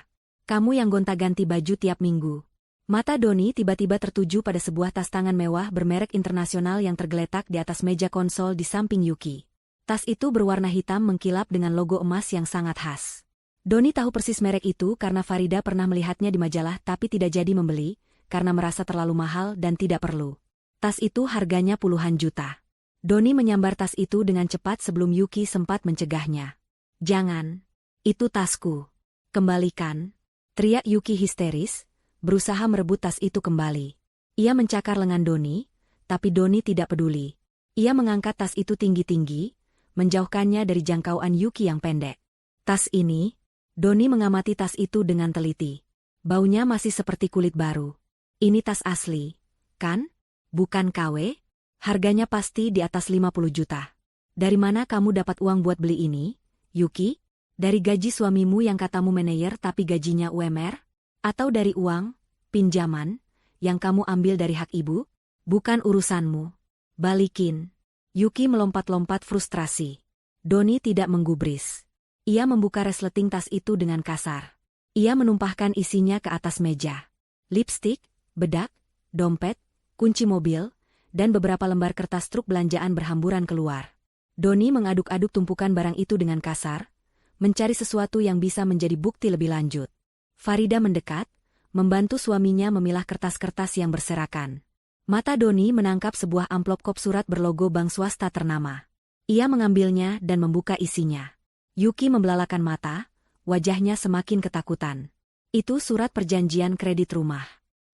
Speaker 1: Kamu yang gonta-ganti baju tiap minggu. Mata Doni tiba-tiba tertuju pada sebuah tas tangan mewah bermerek internasional yang tergeletak di atas meja konsol di samping Yuki. Tas itu berwarna hitam mengkilap dengan logo emas yang sangat khas. Doni tahu persis merek itu karena Farida pernah melihatnya di majalah tapi tidak jadi membeli, karena merasa terlalu mahal dan tidak perlu. Tas itu harganya puluhan juta. Doni menyambar tas itu dengan cepat sebelum Yuki sempat mencegahnya. Jangan. Itu tasku. Kembalikan. Teriak Yuki histeris, berusaha merebut tas itu kembali. Ia mencakar lengan Doni, tapi Doni tidak peduli. Ia mengangkat tas itu tinggi-tinggi, menjauhkannya dari jangkauan Yuki yang pendek. Tas ini, Doni mengamati tas itu dengan teliti. Baunya masih seperti kulit baru. Ini tas asli, kan? Bukan KW? Harganya pasti di atas 50 juta. Dari mana kamu dapat uang buat beli ini, Yuki? Dari gaji suamimu yang katamu manajer tapi gajinya UMR? Atau dari uang, pinjaman, yang kamu ambil dari hak ibu? Bukan urusanmu. Balikin. Yuki melompat-lompat frustrasi. Doni tidak menggubris. Ia membuka resleting tas itu dengan kasar. Ia menumpahkan isinya ke atas meja. Lipstik, bedak, dompet, kunci mobil, dan beberapa lembar kertas truk belanjaan berhamburan keluar. Doni mengaduk-aduk tumpukan barang itu dengan kasar, mencari sesuatu yang bisa menjadi bukti lebih lanjut. Farida mendekat, membantu suaminya memilah kertas-kertas yang berserakan. Mata Doni menangkap sebuah amplop kop surat berlogo bank swasta ternama. Ia mengambilnya dan membuka isinya. Yuki membelalakan mata, wajahnya semakin ketakutan. Itu surat perjanjian kredit rumah.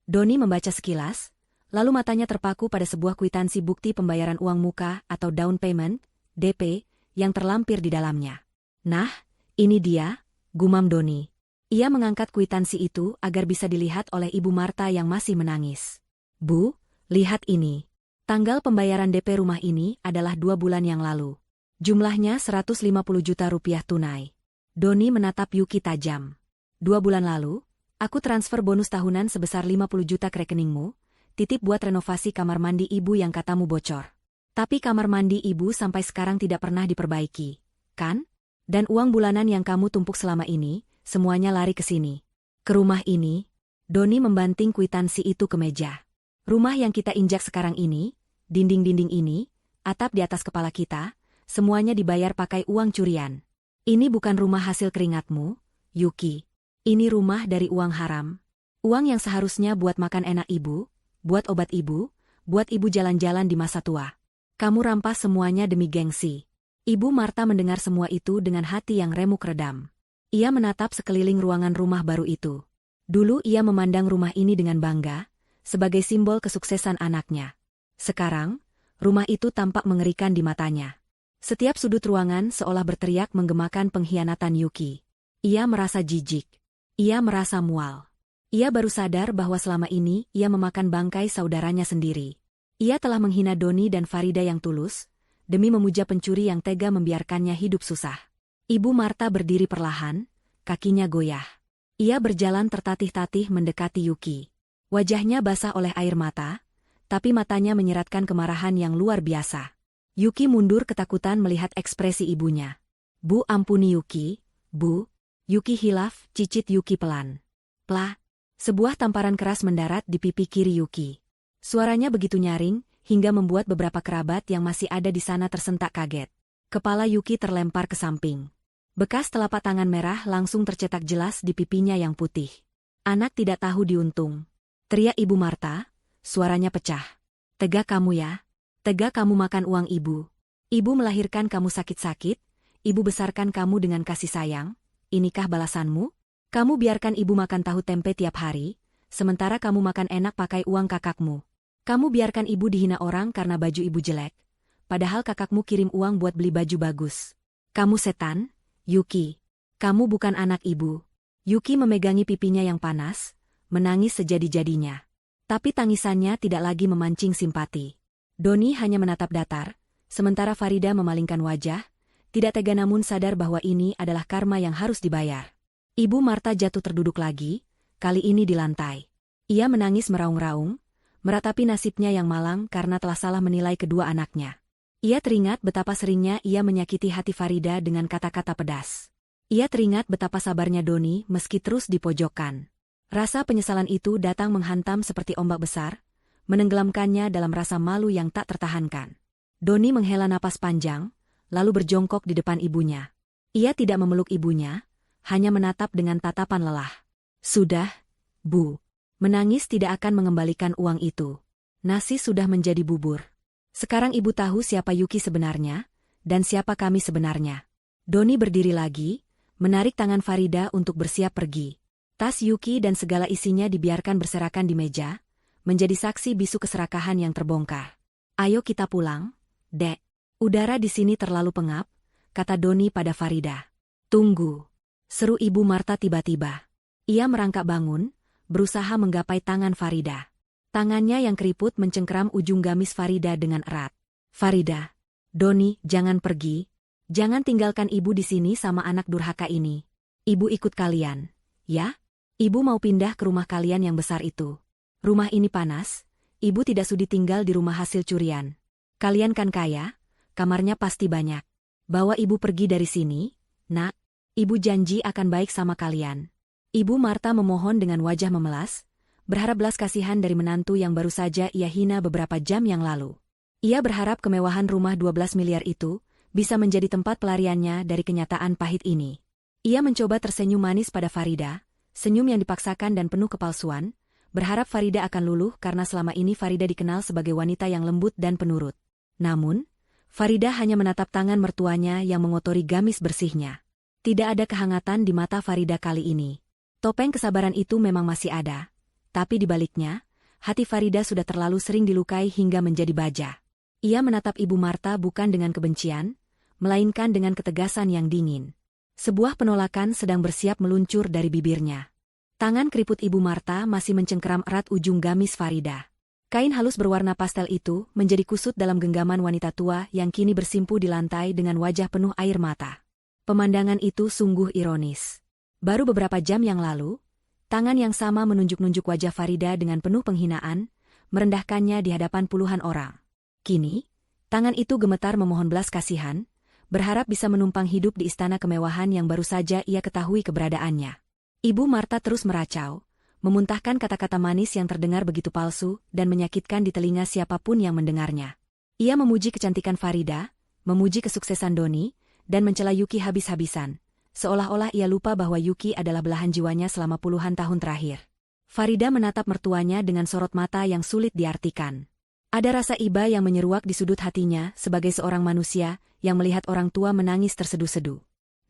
Speaker 1: Doni membaca sekilas, lalu matanya terpaku pada sebuah kwitansi bukti pembayaran uang muka atau down payment, DP, yang terlampir di dalamnya. Nah, ini dia, gumam Doni. Ia mengangkat kwitansi itu agar bisa dilihat oleh Ibu Marta yang masih menangis. Bu, lihat ini. Tanggal pembayaran DP rumah ini adalah 2 bulan yang lalu. Jumlahnya 150 juta rupiah tunai. Doni menatap Yuki tajam. 2 bulan lalu, aku transfer bonus tahunan sebesar 50 juta ke rekeningmu, titip buat renovasi kamar mandi ibu yang katamu bocor. Tapi kamar mandi ibu sampai sekarang tidak pernah diperbaiki, kan? Dan uang bulanan yang kamu tumpuk selama ini, semuanya lari ke sini. Ke rumah ini. Doni membanting kwitansi itu ke meja. Rumah yang kita injak sekarang ini, dinding-dinding ini, atap di atas kepala kita, semuanya dibayar pakai uang curian. Ini bukan rumah hasil keringatmu, Yuki. Ini rumah dari uang haram. Uang yang seharusnya buat makan enak ibu, buat obat ibu, buat ibu jalan-jalan di masa tua. Kamu rampas semuanya demi gengsi. Ibu Marta mendengar semua itu dengan hati yang remuk redam. Ia menatap sekeliling ruangan rumah baru itu. Dulu ia memandang rumah ini dengan bangga, sebagai simbol kesuksesan anaknya. Sekarang, rumah itu tampak mengerikan di matanya. Setiap sudut ruangan seolah berteriak menggemakan pengkhianatan Yuki. Ia merasa jijik. Ia merasa mual. Ia baru sadar bahwa selama ini ia memakan bangkai saudaranya sendiri. Ia telah menghina Doni dan Farida yang tulus, demi memuja pencuri yang tega membiarkannya hidup susah. Ibu Marta berdiri perlahan, kakinya goyah. Ia berjalan tertatih-tatih mendekati Yuki. Wajahnya basah oleh air mata, tapi matanya menyeratkan kemarahan yang luar biasa. Yuki mundur ketakutan melihat ekspresi ibunya. Bu, ampuni Yuki, Bu. Yuki hilaf, cicit Yuki pelan. Plah. Sebuah tamparan keras mendarat di pipi kiri Yuki. Suaranya begitu nyaring, hingga membuat beberapa kerabat yang masih ada di sana tersentak kaget. Kepala Yuki terlempar ke samping. Bekas telapak tangan merah langsung tercetak jelas di pipinya yang putih. Anak tidak tahu diuntung. Teriak Ibu Marta, suaranya pecah. Tega kamu ya. Tega kamu makan uang ibu. Ibu melahirkan kamu sakit-sakit, ibu besarkan kamu dengan kasih sayang. Inikah balasanmu? Kamu biarkan ibu makan tahu tempe tiap hari, sementara kamu makan enak pakai uang kakakmu. Kamu biarkan ibu dihina orang karena baju ibu jelek, padahal kakakmu kirim uang buat beli baju bagus. Kamu setan, Yuki. Kamu bukan anak ibu. Yuki memegangi pipinya yang panas, menangis sejadi-jadinya. Tapi tangisannya tidak lagi memancing simpati. Doni hanya menatap datar, sementara Farida memalingkan wajah, tidak tega namun sadar bahwa ini adalah karma yang harus dibayar. Ibu Marta jatuh terduduk lagi, kali ini di lantai. Ia menangis meraung-raung, meratapi nasibnya yang malang karena telah salah menilai kedua anaknya. Ia teringat betapa seringnya ia menyakiti hati Farida dengan kata-kata pedas. Ia teringat betapa sabarnya Doni meski terus dipojokkan. Rasa penyesalan itu datang menghantam seperti ombak besar, menenggelamkannya dalam rasa malu yang tak tertahankan. Doni menghela napas panjang, lalu berjongkok di depan ibunya. Ia tidak memeluk ibunya, hanya menatap dengan tatapan lelah. Sudah, Bu. Menangis tidak akan mengembalikan uang itu. Nasi sudah menjadi bubur. Sekarang ibu tahu siapa Yuki sebenarnya, dan siapa kami sebenarnya. Doni berdiri lagi, menarik tangan Farida untuk bersiap pergi. Tas Yuki dan segala isinya dibiarkan berserakan di meja, menjadi saksi bisu keserakahan yang terbongkar. Ayo kita pulang, Dek. Udara di sini terlalu pengap, kata Doni pada Farida. Tunggu. Seru Ibu Marta tiba-tiba. Ia merangkak bangun, berusaha menggapai tangan Farida. Tangannya yang keriput mencengkeram ujung gamis Farida dengan erat. Farida, Doni, jangan pergi. Jangan tinggalkan ibu di sini sama anak durhaka ini. Ibu ikut kalian, ya? Ibu mau pindah ke rumah kalian yang besar itu. Rumah ini panas, ibu tidak sudi tinggal di rumah hasil curian. Kalian kan kaya, kamarnya pasti banyak. Bawa ibu pergi dari sini, nak. Ibu janji akan baik sama kalian. Ibu Marta memohon dengan wajah memelas, berharap belas kasihan dari menantu yang baru saja ia hina beberapa jam yang lalu. Ia berharap kemewahan rumah 12 miliar itu bisa menjadi tempat pelariannya dari kenyataan pahit ini. Ia mencoba tersenyum manis pada Farida, senyum yang dipaksakan dan penuh kepalsuan, berharap Farida akan luluh karena selama ini Farida dikenal sebagai wanita yang lembut dan penurut. Namun, Farida hanya menatap tangan mertuanya yang mengotori gamis bersihnya. Tidak ada kehangatan di mata Farida kali ini. Topeng kesabaran itu memang masih ada, tapi di baliknya, hati Farida sudah terlalu sering dilukai hingga menjadi baja. Ia menatap Ibu Marta bukan dengan kebencian, melainkan dengan ketegasan yang dingin. Sebuah penolakan sedang bersiap meluncur dari bibirnya. Tangan keriput Ibu Marta masih mencengkeram erat ujung gamis Farida. Kain halus berwarna pastel itu menjadi kusut dalam genggaman wanita tua yang kini bersimpu di lantai dengan wajah penuh air mata. Pemandangan itu sungguh ironis. Baru beberapa jam yang lalu, tangan yang sama menunjuk-nunjuk wajah Farida dengan penuh penghinaan, merendahkannya di hadapan puluhan orang. Kini, tangan itu gemetar memohon belas kasihan, berharap bisa menumpang hidup di istana kemewahan yang baru saja ia ketahui keberadaannya. Ibu Marta terus meracau, memuntahkan kata-kata manis yang terdengar begitu palsu dan menyakitkan di telinga siapapun yang mendengarnya. Ia memuji kecantikan Farida, memuji kesuksesan Doni, dan mencela Yuki habis-habisan, seolah-olah ia lupa bahwa Yuki adalah belahan jiwanya selama puluhan tahun terakhir. Farida menatap mertuanya dengan sorot mata yang sulit diartikan. Ada rasa iba yang menyeruak di sudut hatinya sebagai seorang manusia yang melihat orang tua menangis terseduh-seduh.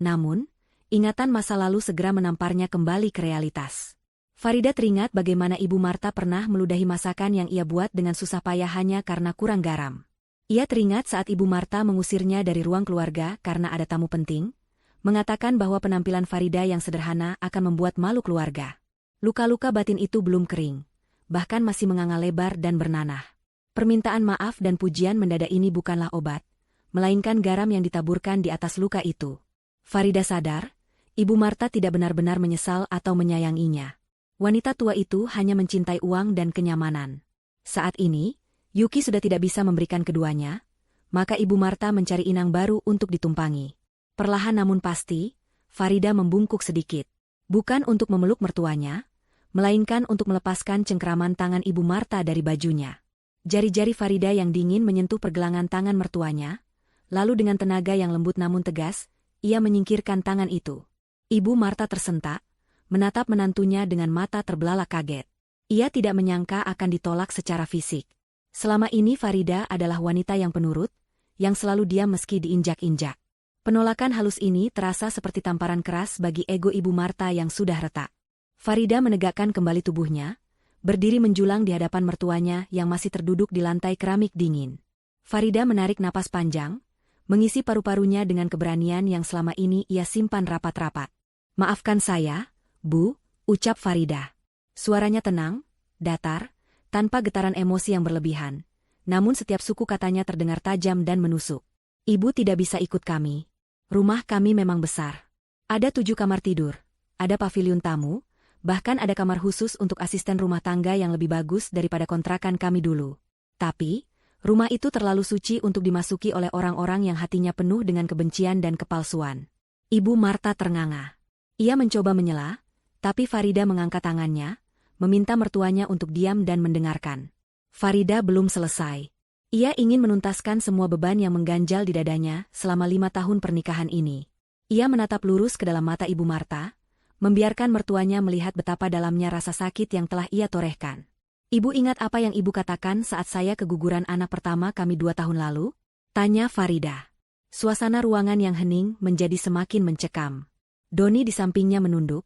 Speaker 1: Namun, ingatan masa lalu segera menamparnya kembali ke realitas. Farida teringat bagaimana Ibu Marta pernah meludahi masakan yang ia buat dengan susah payah hanya karena kurang garam. Ia teringat saat Ibu Marta mengusirnya dari ruang keluarga karena ada tamu penting, mengatakan bahwa penampilan Farida yang sederhana akan membuat malu keluarga. Luka-luka batin itu belum kering, bahkan masih menganga lebar dan bernanah. Permintaan maaf dan pujian mendadak ini bukanlah obat, melainkan garam yang ditaburkan di atas luka itu. Farida sadar, Ibu Marta tidak benar-benar menyesal atau menyayanginya. Wanita tua itu hanya mencintai uang dan kenyamanan. Saat ini, Yuki sudah tidak bisa memberikan keduanya, maka Ibu Marta mencari inang baru untuk ditumpangi. Perlahan namun pasti, Farida membungkuk sedikit. Bukan untuk memeluk mertuanya, melainkan untuk melepaskan cengkeraman tangan Ibu Marta dari bajunya. Jari-jari Farida yang dingin menyentuh pergelangan tangan mertuanya, lalu dengan tenaga yang lembut namun tegas, ia menyingkirkan tangan itu. Ibu Marta tersentak, menatap menantunya dengan mata terbelalak kaget. Ia tidak menyangka akan ditolak secara fisik. Selama ini Farida adalah wanita yang penurut, yang selalu diam meski diinjak-injak. Penolakan halus ini terasa seperti tamparan keras bagi ego Ibu Marta yang sudah retak. Farida menegakkan kembali tubuhnya, berdiri menjulang di hadapan mertuanya yang masih terduduk di lantai keramik dingin. Farida menarik napas panjang, mengisi paru-parunya dengan keberanian yang selama ini ia simpan rapat-rapat. "Maafkan saya, Bu," ucap Farida. Suaranya tenang, datar, tanpa getaran emosi yang berlebihan. Namun setiap suku katanya terdengar tajam dan menusuk. "Ibu tidak bisa ikut kami. Rumah kami memang besar. Ada 7 kamar tidur, ada paviliun tamu, bahkan ada kamar khusus untuk asisten rumah tangga yang lebih bagus daripada kontrakan kami dulu. Tapi, rumah itu terlalu suci untuk dimasuki oleh orang-orang yang hatinya penuh dengan kebencian dan kepalsuan." Ibu Marta ternganga. Ia mencoba menyela, tapi Farida mengangkat tangannya, meminta mertuanya untuk diam dan mendengarkan. Farida belum selesai. Ia ingin menuntaskan semua beban yang mengganjal di dadanya selama 5 tahun pernikahan ini. Ia menatap lurus ke dalam mata Ibu Marta, membiarkan mertuanya melihat betapa dalamnya rasa sakit yang telah ia torehkan. "Ibu ingat apa yang ibu katakan saat saya keguguran anak pertama kami 2 tahun lalu?" tanya Farida. Suasana ruangan yang hening menjadi semakin mencekam. Doni di sampingnya menunduk,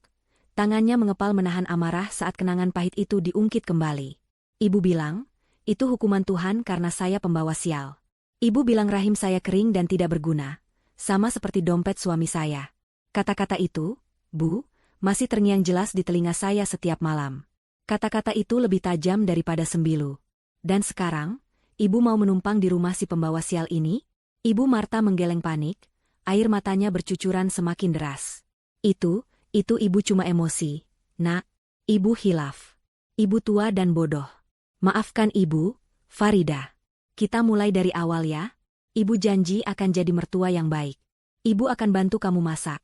Speaker 1: tangannya mengepal menahan amarah saat kenangan pahit itu diungkit kembali. "Ibu bilang, itu hukuman Tuhan karena saya pembawa sial. Ibu bilang rahim saya kering dan tidak berguna, sama seperti dompet suami saya. Kata-kata itu, Bu, masih terngiang jelas di telinga saya setiap malam. Kata-kata itu lebih tajam daripada sembilu. Dan sekarang, ibu mau menumpang di rumah si pembawa sial ini? Ibu Marta menggeleng panik, air matanya bercucuran semakin deras. Itu ibu cuma emosi. Nak, ibu hilaf. Ibu tua dan bodoh. Maafkan ibu, Farida. Kita mulai dari awal ya. Ibu janji akan jadi mertua yang baik. Ibu akan bantu kamu masak.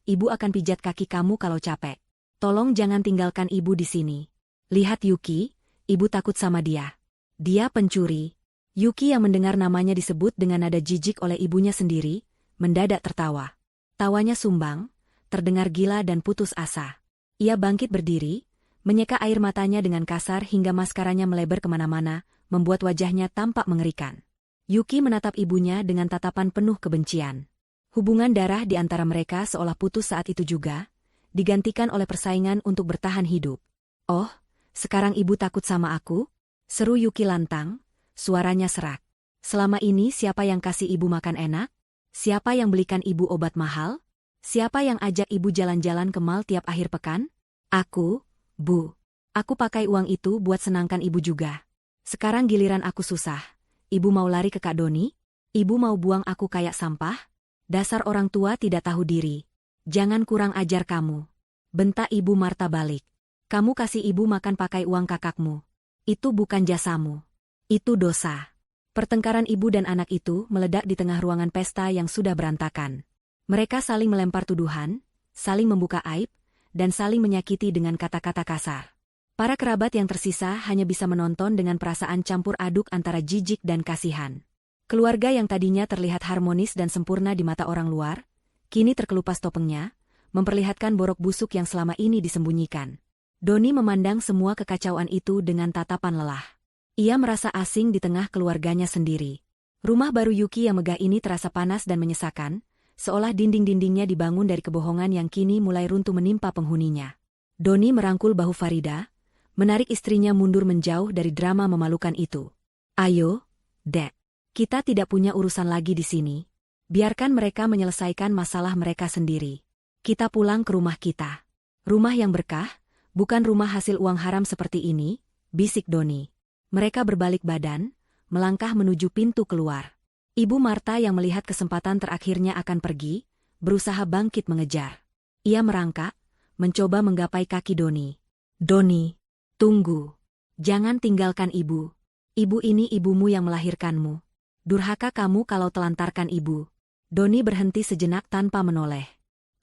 Speaker 1: Ibu akan pijat kaki kamu kalau capek. Tolong jangan tinggalkan ibu di sini. Lihat Yuki, ibu takut sama dia. Dia pencuri. Yuki yang mendengar namanya disebut dengan nada jijik oleh ibunya sendiri, mendadak tertawa. Tawanya sumbang, terdengar gila dan putus asa. Ia bangkit berdiri, menyeka air matanya dengan kasar hingga maskaranya melebar kemana-mana, membuat wajahnya tampak mengerikan. Yuki menatap ibunya dengan tatapan penuh kebencian. Hubungan darah di antara mereka seolah putus saat itu juga, digantikan oleh persaingan untuk bertahan hidup. Oh, sekarang ibu takut sama aku? Seru Yuki lantang, suaranya serak. Selama ini siapa yang kasih ibu makan enak? Siapa yang belikan ibu obat mahal? Siapa yang ajak ibu jalan-jalan ke mall tiap akhir pekan? Aku, Bu. Aku pakai uang itu buat senangkan ibu juga. Sekarang giliran aku susah. Ibu mau lari ke Kak Doni? Ibu mau buang aku kayak sampah? Dasar orang tua tidak tahu diri. Jangan kurang ajar kamu. Bentak ibu Marta balik. Kamu kasih ibu makan pakai uang kakakmu. Itu bukan jasamu. Itu dosa. Pertengkaran ibu dan anak itu meledak di tengah ruangan pesta yang sudah berantakan. Mereka saling melempar tuduhan, saling membuka aib, dan saling menyakiti dengan kata-kata kasar. Para kerabat yang tersisa hanya bisa menonton dengan perasaan campur aduk antara jijik dan kasihan. Keluarga yang tadinya terlihat harmonis dan sempurna di mata orang luar, kini terkelupas topengnya, memperlihatkan borok busuk yang selama ini disembunyikan. Doni memandang semua kekacauan itu dengan tatapan lelah. Ia merasa asing di tengah keluarganya sendiri. Rumah baru Yuki yang megah ini terasa panas dan menyesakan, seolah dinding-dindingnya dibangun dari kebohongan yang kini mulai runtuh menimpa penghuninya. Doni merangkul bahu Farida, menarik istrinya mundur menjauh dari drama memalukan itu. Ayo, Dek. Kita tidak punya urusan lagi di sini. Biarkan mereka menyelesaikan masalah mereka sendiri. Kita pulang ke rumah kita. Rumah yang berkah, bukan rumah hasil uang haram seperti ini, bisik Doni. Mereka berbalik badan, melangkah menuju pintu keluar. Ibu Marta yang melihat kesempatan terakhirnya akan pergi, berusaha bangkit mengejar. Ia merangkak, mencoba menggapai kaki Doni. Doni, tunggu. Jangan tinggalkan ibu. Ibu ini ibumu yang melahirkanmu. Durhaka kamu kalau telantarkan ibu. Doni berhenti sejenak tanpa menoleh.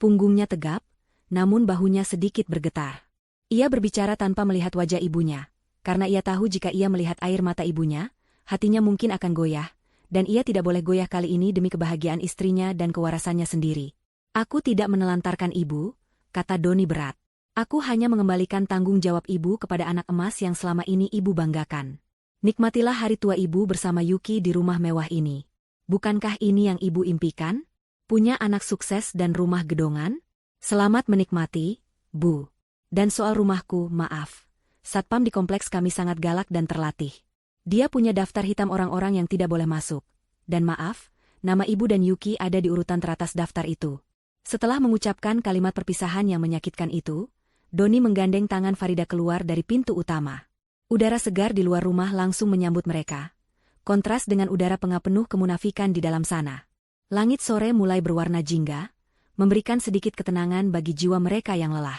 Speaker 1: Punggungnya tegap, namun bahunya sedikit bergetar. Ia berbicara tanpa melihat wajah ibunya, karena ia tahu jika ia melihat air mata ibunya, hatinya mungkin akan goyah, dan ia tidak boleh goyah kali ini demi kebahagiaan istrinya dan kewarasannya sendiri. Aku tidak menelantarkan ibu, kata Doni berat. Aku hanya mengembalikan tanggung jawab ibu kepada anak emas yang selama ini ibu banggakan. Nikmatilah hari tua ibu bersama Yuki di rumah mewah ini. Bukankah ini yang ibu impikan? Punya anak sukses dan rumah gedongan? Selamat menikmati, Bu. Dan soal rumahku, maaf. Satpam di kompleks kami sangat galak dan terlatih. Dia punya daftar hitam orang-orang yang tidak boleh masuk. Dan maaf, nama ibu dan Yuki ada di urutan teratas daftar itu. Setelah mengucapkan kalimat perpisahan yang menyakitkan itu, Doni menggandeng tangan Farida keluar dari pintu utama. Udara segar di luar rumah langsung menyambut mereka. Kontras dengan udara pengap penuh kemunafikan di dalam sana. Langit sore mulai berwarna jingga, memberikan sedikit ketenangan bagi jiwa mereka yang lelah.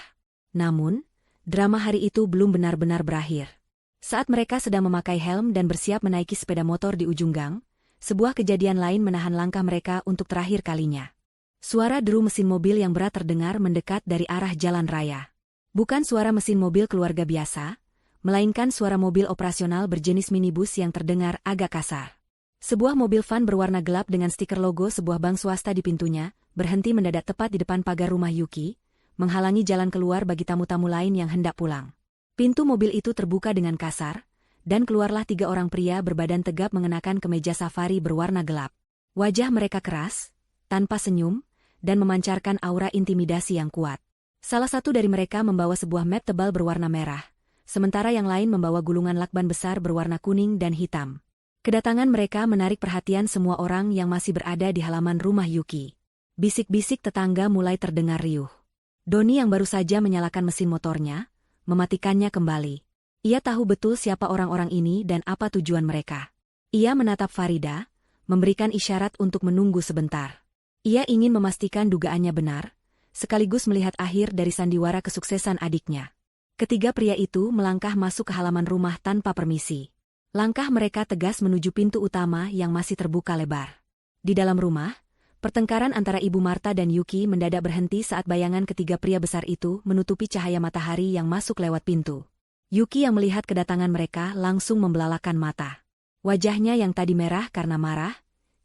Speaker 1: Namun, drama hari itu belum benar-benar berakhir. Saat mereka sedang memakai helm dan bersiap menaiki sepeda motor di ujung gang, sebuah kejadian lain menahan langkah mereka untuk terakhir kalinya. Suara deru mesin mobil yang berat terdengar mendekat dari arah jalan raya. Bukan suara mesin mobil keluarga biasa, melainkan suara mobil operasional berjenis minibus yang terdengar agak kasar. Sebuah mobil van berwarna gelap dengan stiker logo sebuah bank swasta di pintunya, berhenti mendadak tepat di depan pagar rumah Yuki, menghalangi jalan keluar bagi tamu-tamu lain yang hendak pulang. Pintu mobil itu terbuka dengan kasar, dan keluarlah 3 orang pria berbadan tegap mengenakan kemeja safari berwarna gelap. Wajah mereka keras, tanpa senyum, dan memancarkan aura intimidasi yang kuat. Salah satu dari mereka membawa sebuah map tebal berwarna merah, sementara yang lain membawa gulungan lakban besar berwarna kuning dan hitam. Kedatangan mereka menarik perhatian semua orang yang masih berada di halaman rumah Yuki. Bisik-bisik tetangga mulai terdengar riuh. Doni yang baru saja menyalakan mesin motornya, mematikannya kembali. Ia tahu betul siapa orang-orang ini dan apa tujuan mereka. Ia menatap Farida, memberikan isyarat untuk menunggu sebentar. Ia ingin memastikan dugaannya benar, sekaligus melihat akhir dari sandiwara kesuksesan adiknya. Ketiga pria itu melangkah masuk ke halaman rumah tanpa permisi. Langkah mereka tegas menuju pintu utama yang masih terbuka lebar. Di dalam rumah, pertengkaran antara Ibu Marta dan Yuki mendadak berhenti saat bayangan ketiga pria besar itu menutupi cahaya matahari yang masuk lewat pintu. Yuki yang melihat kedatangan mereka langsung membelalakan mata. Wajahnya yang tadi merah karena marah,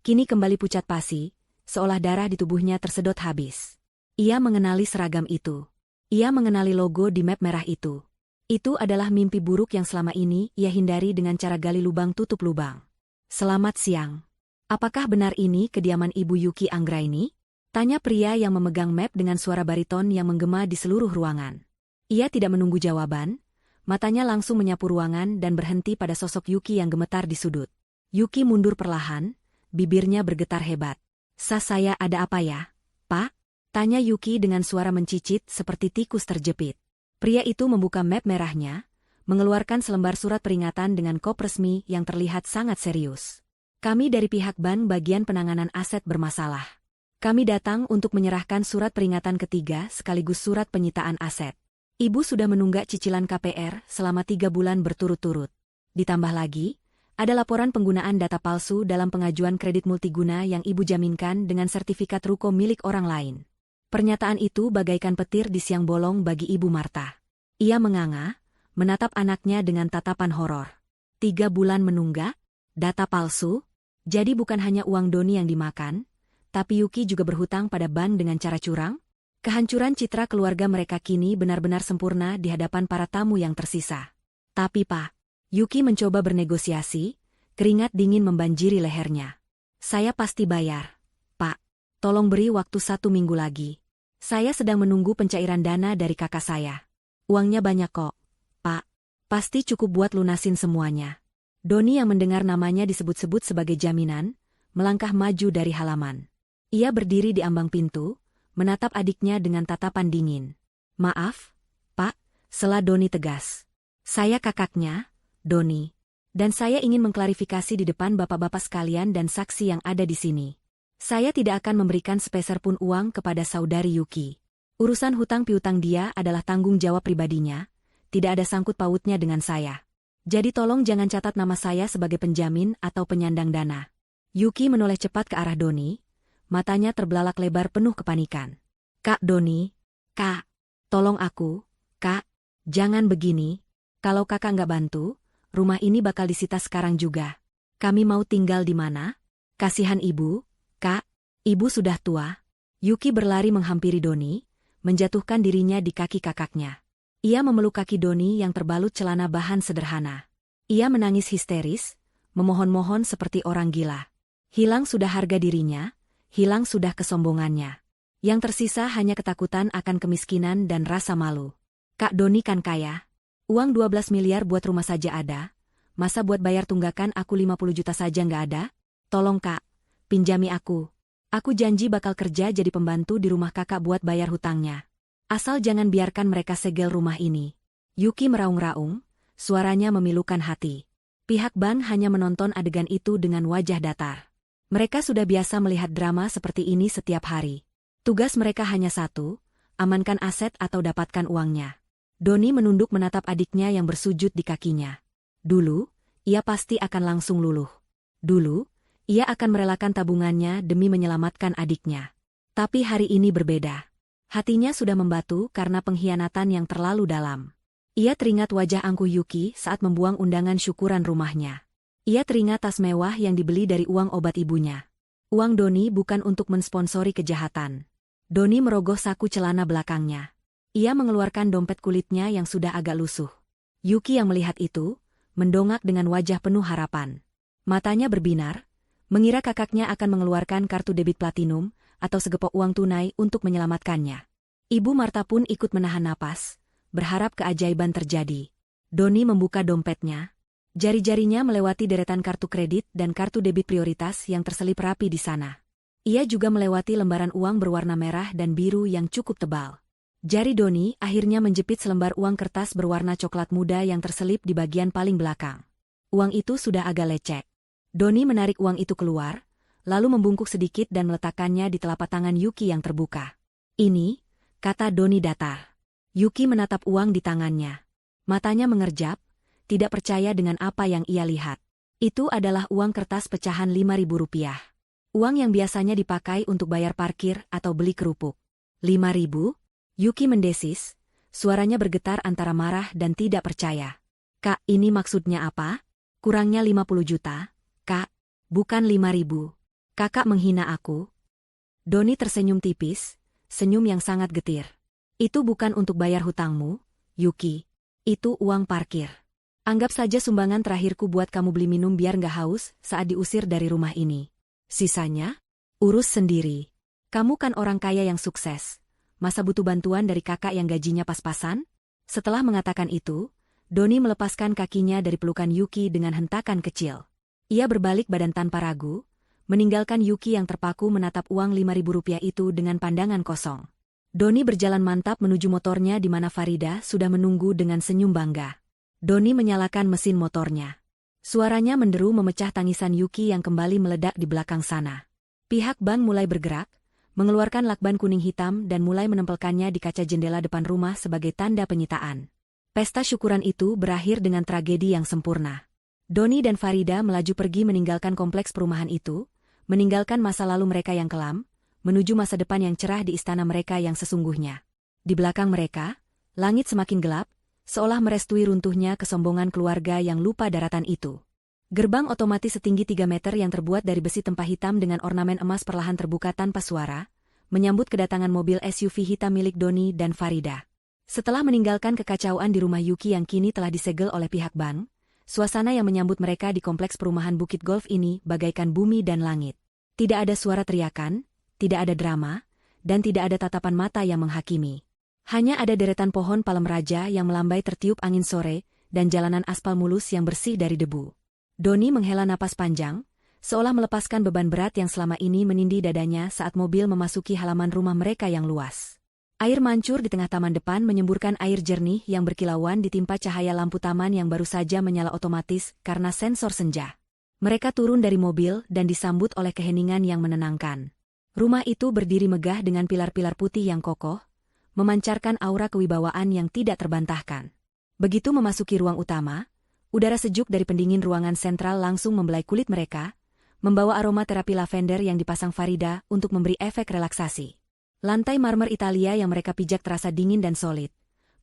Speaker 1: kini kembali pucat pasi, seolah darah di tubuhnya tersedot habis. Ia mengenali seragam itu. Ia mengenali logo di map merah itu. Itu adalah mimpi buruk yang selama ini ia hindari dengan cara gali lubang tutup lubang. Selamat siang. Apakah benar ini kediaman Ibu Yuki Anggraini? Tanya pria yang memegang map dengan suara bariton yang menggema di seluruh ruangan. Ia tidak menunggu jawaban, matanya langsung menyapu ruangan dan berhenti pada sosok Yuki yang gemetar di sudut. Yuki mundur perlahan, bibirnya bergetar hebat. Saya ada apa ya, Pak? Tanya Yuki dengan suara mencicit seperti tikus terjepit. Pria itu membuka map merahnya, mengeluarkan selembar surat peringatan dengan kop resmi yang terlihat sangat serius. Kami dari pihak bank bagian penanganan aset bermasalah. Kami datang untuk menyerahkan surat peringatan ketiga sekaligus surat penyitaan aset. Ibu sudah menunggak cicilan KPR selama 3 bulan berturut-turut. Ditambah lagi, ada laporan penggunaan data palsu dalam pengajuan kredit multiguna yang Ibu jaminkan dengan sertifikat ruko milik orang lain. Pernyataan itu bagaikan petir di siang bolong bagi Ibu Marta. Ia menganga, menatap anaknya dengan tatapan horor. 3 bulan menunggak? Data palsu? Jadi bukan hanya uang Doni yang dimakan, tapi Yuki juga berhutang pada bank dengan cara curang? Kehancuran citra keluarga mereka kini benar-benar sempurna di hadapan para tamu yang tersisa. Tapi Pak, Yuki mencoba bernegosiasi, keringat dingin membanjiri lehernya. Saya pasti bayar. Pak, tolong beri waktu 1 minggu lagi. Saya sedang menunggu pencairan dana dari kakak saya. Uangnya banyak kok, Pak. Pasti cukup buat lunasin semuanya. Doni yang mendengar namanya disebut-sebut sebagai jaminan, melangkah maju dari halaman. Ia berdiri di ambang pintu, menatap adiknya dengan tatapan dingin. Maaf, Pak, sela Doni tegas. Saya kakaknya, Doni. Dan saya ingin mengklarifikasi di depan bapak-bapak sekalian dan saksi yang ada di sini. Saya tidak akan memberikan sepeser pun uang kepada saudari Yuki. Urusan hutang piutang dia adalah tanggung jawab pribadinya, tidak ada sangkut pautnya dengan saya. Jadi tolong jangan catat nama saya sebagai penjamin atau penyandang dana. Yuki menoleh cepat ke arah Doni, matanya terbelalak lebar penuh kepanikan. Kak Doni, Kak, tolong aku, Kak, jangan begini. Kalau kakak nggak bantu, rumah ini bakal disita sekarang juga. Kami mau tinggal di mana? Kasihan ibu, Kak, ibu sudah tua. Yuki berlari menghampiri Doni, menjatuhkan dirinya di kaki kakaknya. Ia memeluk kaki Doni yang terbalut celana bahan sederhana. Ia menangis histeris, memohon-mohon seperti orang gila. Hilang sudah harga dirinya, hilang sudah kesombongannya. Yang tersisa hanya ketakutan akan kemiskinan dan rasa malu. Kak Doni kan kaya. Uang 12 miliar buat rumah saja ada. Masa buat bayar tunggakan aku 50 juta saja nggak ada? Tolong Kak, pinjami aku. Aku janji bakal kerja jadi pembantu di rumah kakak buat bayar hutangnya. Asal jangan biarkan mereka segel rumah ini. Yuki meraung-raung, suaranya memilukan hati. Pihak bank hanya menonton adegan itu dengan wajah datar. Mereka sudah biasa melihat drama seperti ini setiap hari. Tugas mereka hanya satu, amankan aset atau dapatkan uangnya. Doni menunduk menatap adiknya yang bersujud di kakinya. Dulu, ia pasti akan langsung luluh. Dulu, ia akan merelakan tabungannya demi menyelamatkan adiknya. Tapi hari ini berbeda. Hatinya sudah membatu karena pengkhianatan yang terlalu dalam. Ia teringat wajah angkuh Yuki saat membuang undangan syukuran rumahnya. Ia teringat tas mewah yang dibeli dari uang obat ibunya. Uang Doni bukan untuk mensponsori kejahatan. Doni merogoh saku celana belakangnya. Ia mengeluarkan dompet kulitnya yang sudah agak lusuh. Yuki yang melihat itu, mendongak dengan wajah penuh harapan. Matanya berbinar, mengira kakaknya akan mengeluarkan kartu debit platinum, atau segepok uang tunai untuk menyelamatkannya. Ibu Marta pun ikut menahan napas, berharap keajaiban terjadi. Doni membuka dompetnya. Jari-jarinya melewati deretan kartu kredit dan kartu debit prioritas yang terselip rapi di sana. Ia juga melewati lembaran uang berwarna merah dan biru yang cukup tebal. Jari Doni akhirnya menjepit selembar uang kertas berwarna coklat muda yang terselip di bagian paling belakang. Uang itu sudah agak lecek. Doni menarik uang itu keluar, lalu membungkuk sedikit dan meletakkannya di telapak tangan Yuki yang terbuka. "Ini," kata Doni datar. Yuki menatap uang di tangannya. Matanya mengerjap, tidak percaya dengan apa yang ia lihat. Itu adalah uang kertas pecahan Rp5.000. Uang yang biasanya dipakai untuk bayar parkir atau beli kerupuk. 5.000? Yuki mendesis, suaranya bergetar antara marah dan tidak percaya. "Kak, ini maksudnya apa? Kurangnya 50 juta, Kak. Bukan 5.000. Kakak menghina aku?" Doni tersenyum tipis, senyum yang sangat getir. "Itu bukan untuk bayar hutangmu, Yuki. Itu uang parkir. Anggap saja sumbangan terakhirku buat kamu beli minum biar nggak haus saat diusir dari rumah ini. Sisanya, urus sendiri. Kamu kan orang kaya yang sukses. Masa butuh bantuan dari kakak yang gajinya pas-pasan?" Setelah mengatakan itu, Doni melepaskan kakinya dari pelukan Yuki dengan hentakan kecil. Ia berbalik badan tanpa ragu, meninggalkan Yuki yang terpaku menatap uang Rp5.000 itu dengan pandangan kosong. Doni berjalan mantap menuju motornya di mana Farida sudah menunggu dengan senyum bangga. Doni menyalakan mesin motornya. Suaranya menderu memecah tangisan Yuki yang kembali meledak di belakang sana. Pihak bank mulai bergerak, mengeluarkan lakban kuning hitam dan mulai menempelkannya di kaca jendela depan rumah sebagai tanda penyitaan. Pesta syukuran itu berakhir dengan tragedi yang sempurna. Doni dan Farida melaju pergi meninggalkan kompleks perumahan itu, meninggalkan masa lalu mereka yang kelam, menuju masa depan yang cerah di istana mereka yang sesungguhnya. Di belakang mereka, langit semakin gelap, seolah merestui runtuhnya kesombongan keluarga yang lupa daratan itu. Gerbang otomatis setinggi 3 meter yang terbuat dari besi tempah hitam dengan ornamen emas perlahan terbuka tanpa suara, menyambut kedatangan mobil SUV hitam milik Doni dan Farida. Setelah meninggalkan kekacauan di rumah Yuki yang kini telah disegel oleh pihak bank, suasana yang menyambut mereka di kompleks perumahan Bukit Golf ini bagaikan bumi dan langit. Tidak ada suara teriakan, tidak ada drama, dan tidak ada tatapan mata yang menghakimi. Hanya ada deretan pohon palem raja yang melambai tertiup angin sore, dan jalanan aspal mulus yang bersih dari debu. Doni menghela napas panjang, seolah melepaskan beban berat yang selama ini menindih dadanya saat mobil memasuki halaman rumah mereka yang luas. Air mancur di tengah taman depan menyemburkan air jernih yang berkilauan ditimpa cahaya lampu taman yang baru saja menyala otomatis karena sensor senja. Mereka turun dari mobil dan disambut oleh keheningan yang menenangkan. Rumah itu berdiri megah dengan pilar-pilar putih yang kokoh, memancarkan aura kewibawaan yang tidak terbantahkan. Begitu memasuki ruang utama, udara sejuk dari pendingin ruangan sentral langsung membelai kulit mereka, membawa aroma terapi lavender yang dipasang Farida untuk memberi efek relaksasi. Lantai marmer Italia yang mereka pijak terasa dingin dan solid.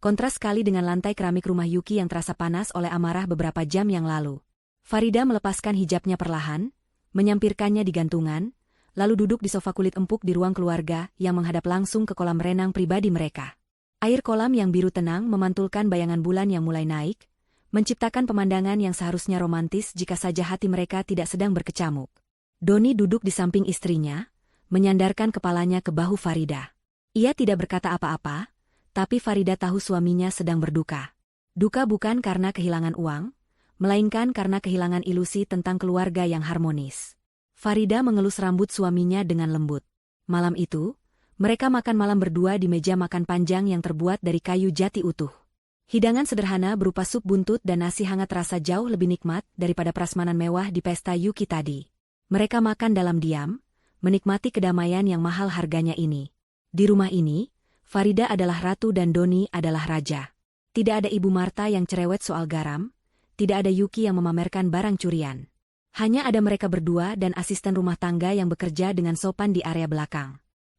Speaker 1: Kontras sekali dengan lantai keramik rumah Yuki yang terasa panas oleh amarah beberapa jam yang lalu. Farida melepaskan hijabnya perlahan, menyampirkannya di gantungan, lalu duduk di sofa kulit empuk di ruang keluarga yang menghadap langsung ke kolam renang pribadi mereka. Air kolam yang biru tenang memantulkan bayangan bulan yang mulai naik, menciptakan pemandangan yang seharusnya romantis jika saja hati mereka tidak sedang berkecamuk. Doni duduk di samping istrinya, menyandarkan kepalanya ke bahu Farida. Ia tidak berkata apa-apa, tapi Farida tahu suaminya sedang berduka. Duka bukan karena kehilangan uang, melainkan karena kehilangan ilusi tentang keluarga yang harmonis. Farida mengelus rambut suaminya dengan lembut. Malam itu, mereka makan malam berdua di meja makan panjang yang terbuat dari kayu jati utuh. Hidangan sederhana berupa sup buntut dan nasi hangat rasa jauh lebih nikmat daripada prasmanan mewah di pesta Yuki tadi. Mereka makan dalam diam, menikmati kedamaian yang mahal harganya ini. Di rumah ini, Farida adalah ratu dan Doni adalah raja. Tidak ada Ibu Marta yang cerewet soal garam, tidak ada Yuki yang memamerkan barang curian. Hanya ada mereka berdua dan asisten rumah tangga yang bekerja dengan sopan di area belakang.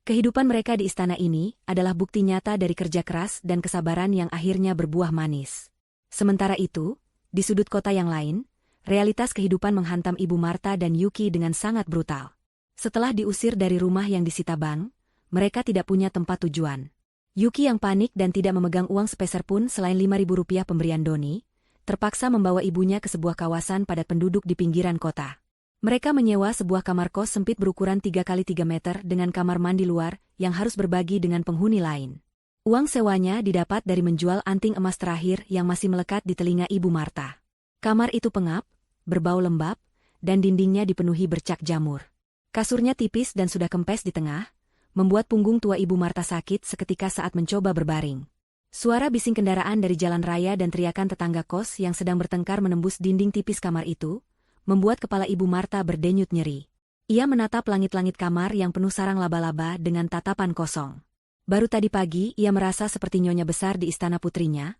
Speaker 1: Kehidupan mereka di istana ini adalah bukti nyata dari kerja keras dan kesabaran yang akhirnya berbuah manis. Sementara itu, di sudut kota yang lain, realitas kehidupan menghantam Ibu Marta dan Yuki dengan sangat brutal. Setelah diusir dari rumah yang disita bank, mereka tidak punya tempat tujuan. Yuki yang panik dan tidak memegang uang sepeser pun selain Rp5.000 pemberian Doni, terpaksa membawa ibunya ke sebuah kawasan padat penduduk di pinggiran kota. Mereka menyewa sebuah kamar kos sempit berukuran 3x3 meter dengan kamar mandi luar yang harus berbagi dengan penghuni lain. Uang sewanya didapat dari menjual anting emas terakhir yang masih melekat di telinga Ibu Marta. Kamar itu pengap, berbau lembab, dan dindingnya dipenuhi bercak jamur. Kasurnya tipis dan sudah kempes di tengah, membuat punggung tua Ibu Marta sakit seketika saat mencoba berbaring. Suara bising kendaraan dari jalan raya dan teriakan tetangga kos yang sedang bertengkar menembus dinding tipis kamar itu, membuat kepala Ibu Marta berdenyut nyeri. Ia menatap langit-langit kamar yang penuh sarang laba-laba dengan tatapan kosong. Baru tadi pagi ia merasa seperti nyonya besar di istana putrinya,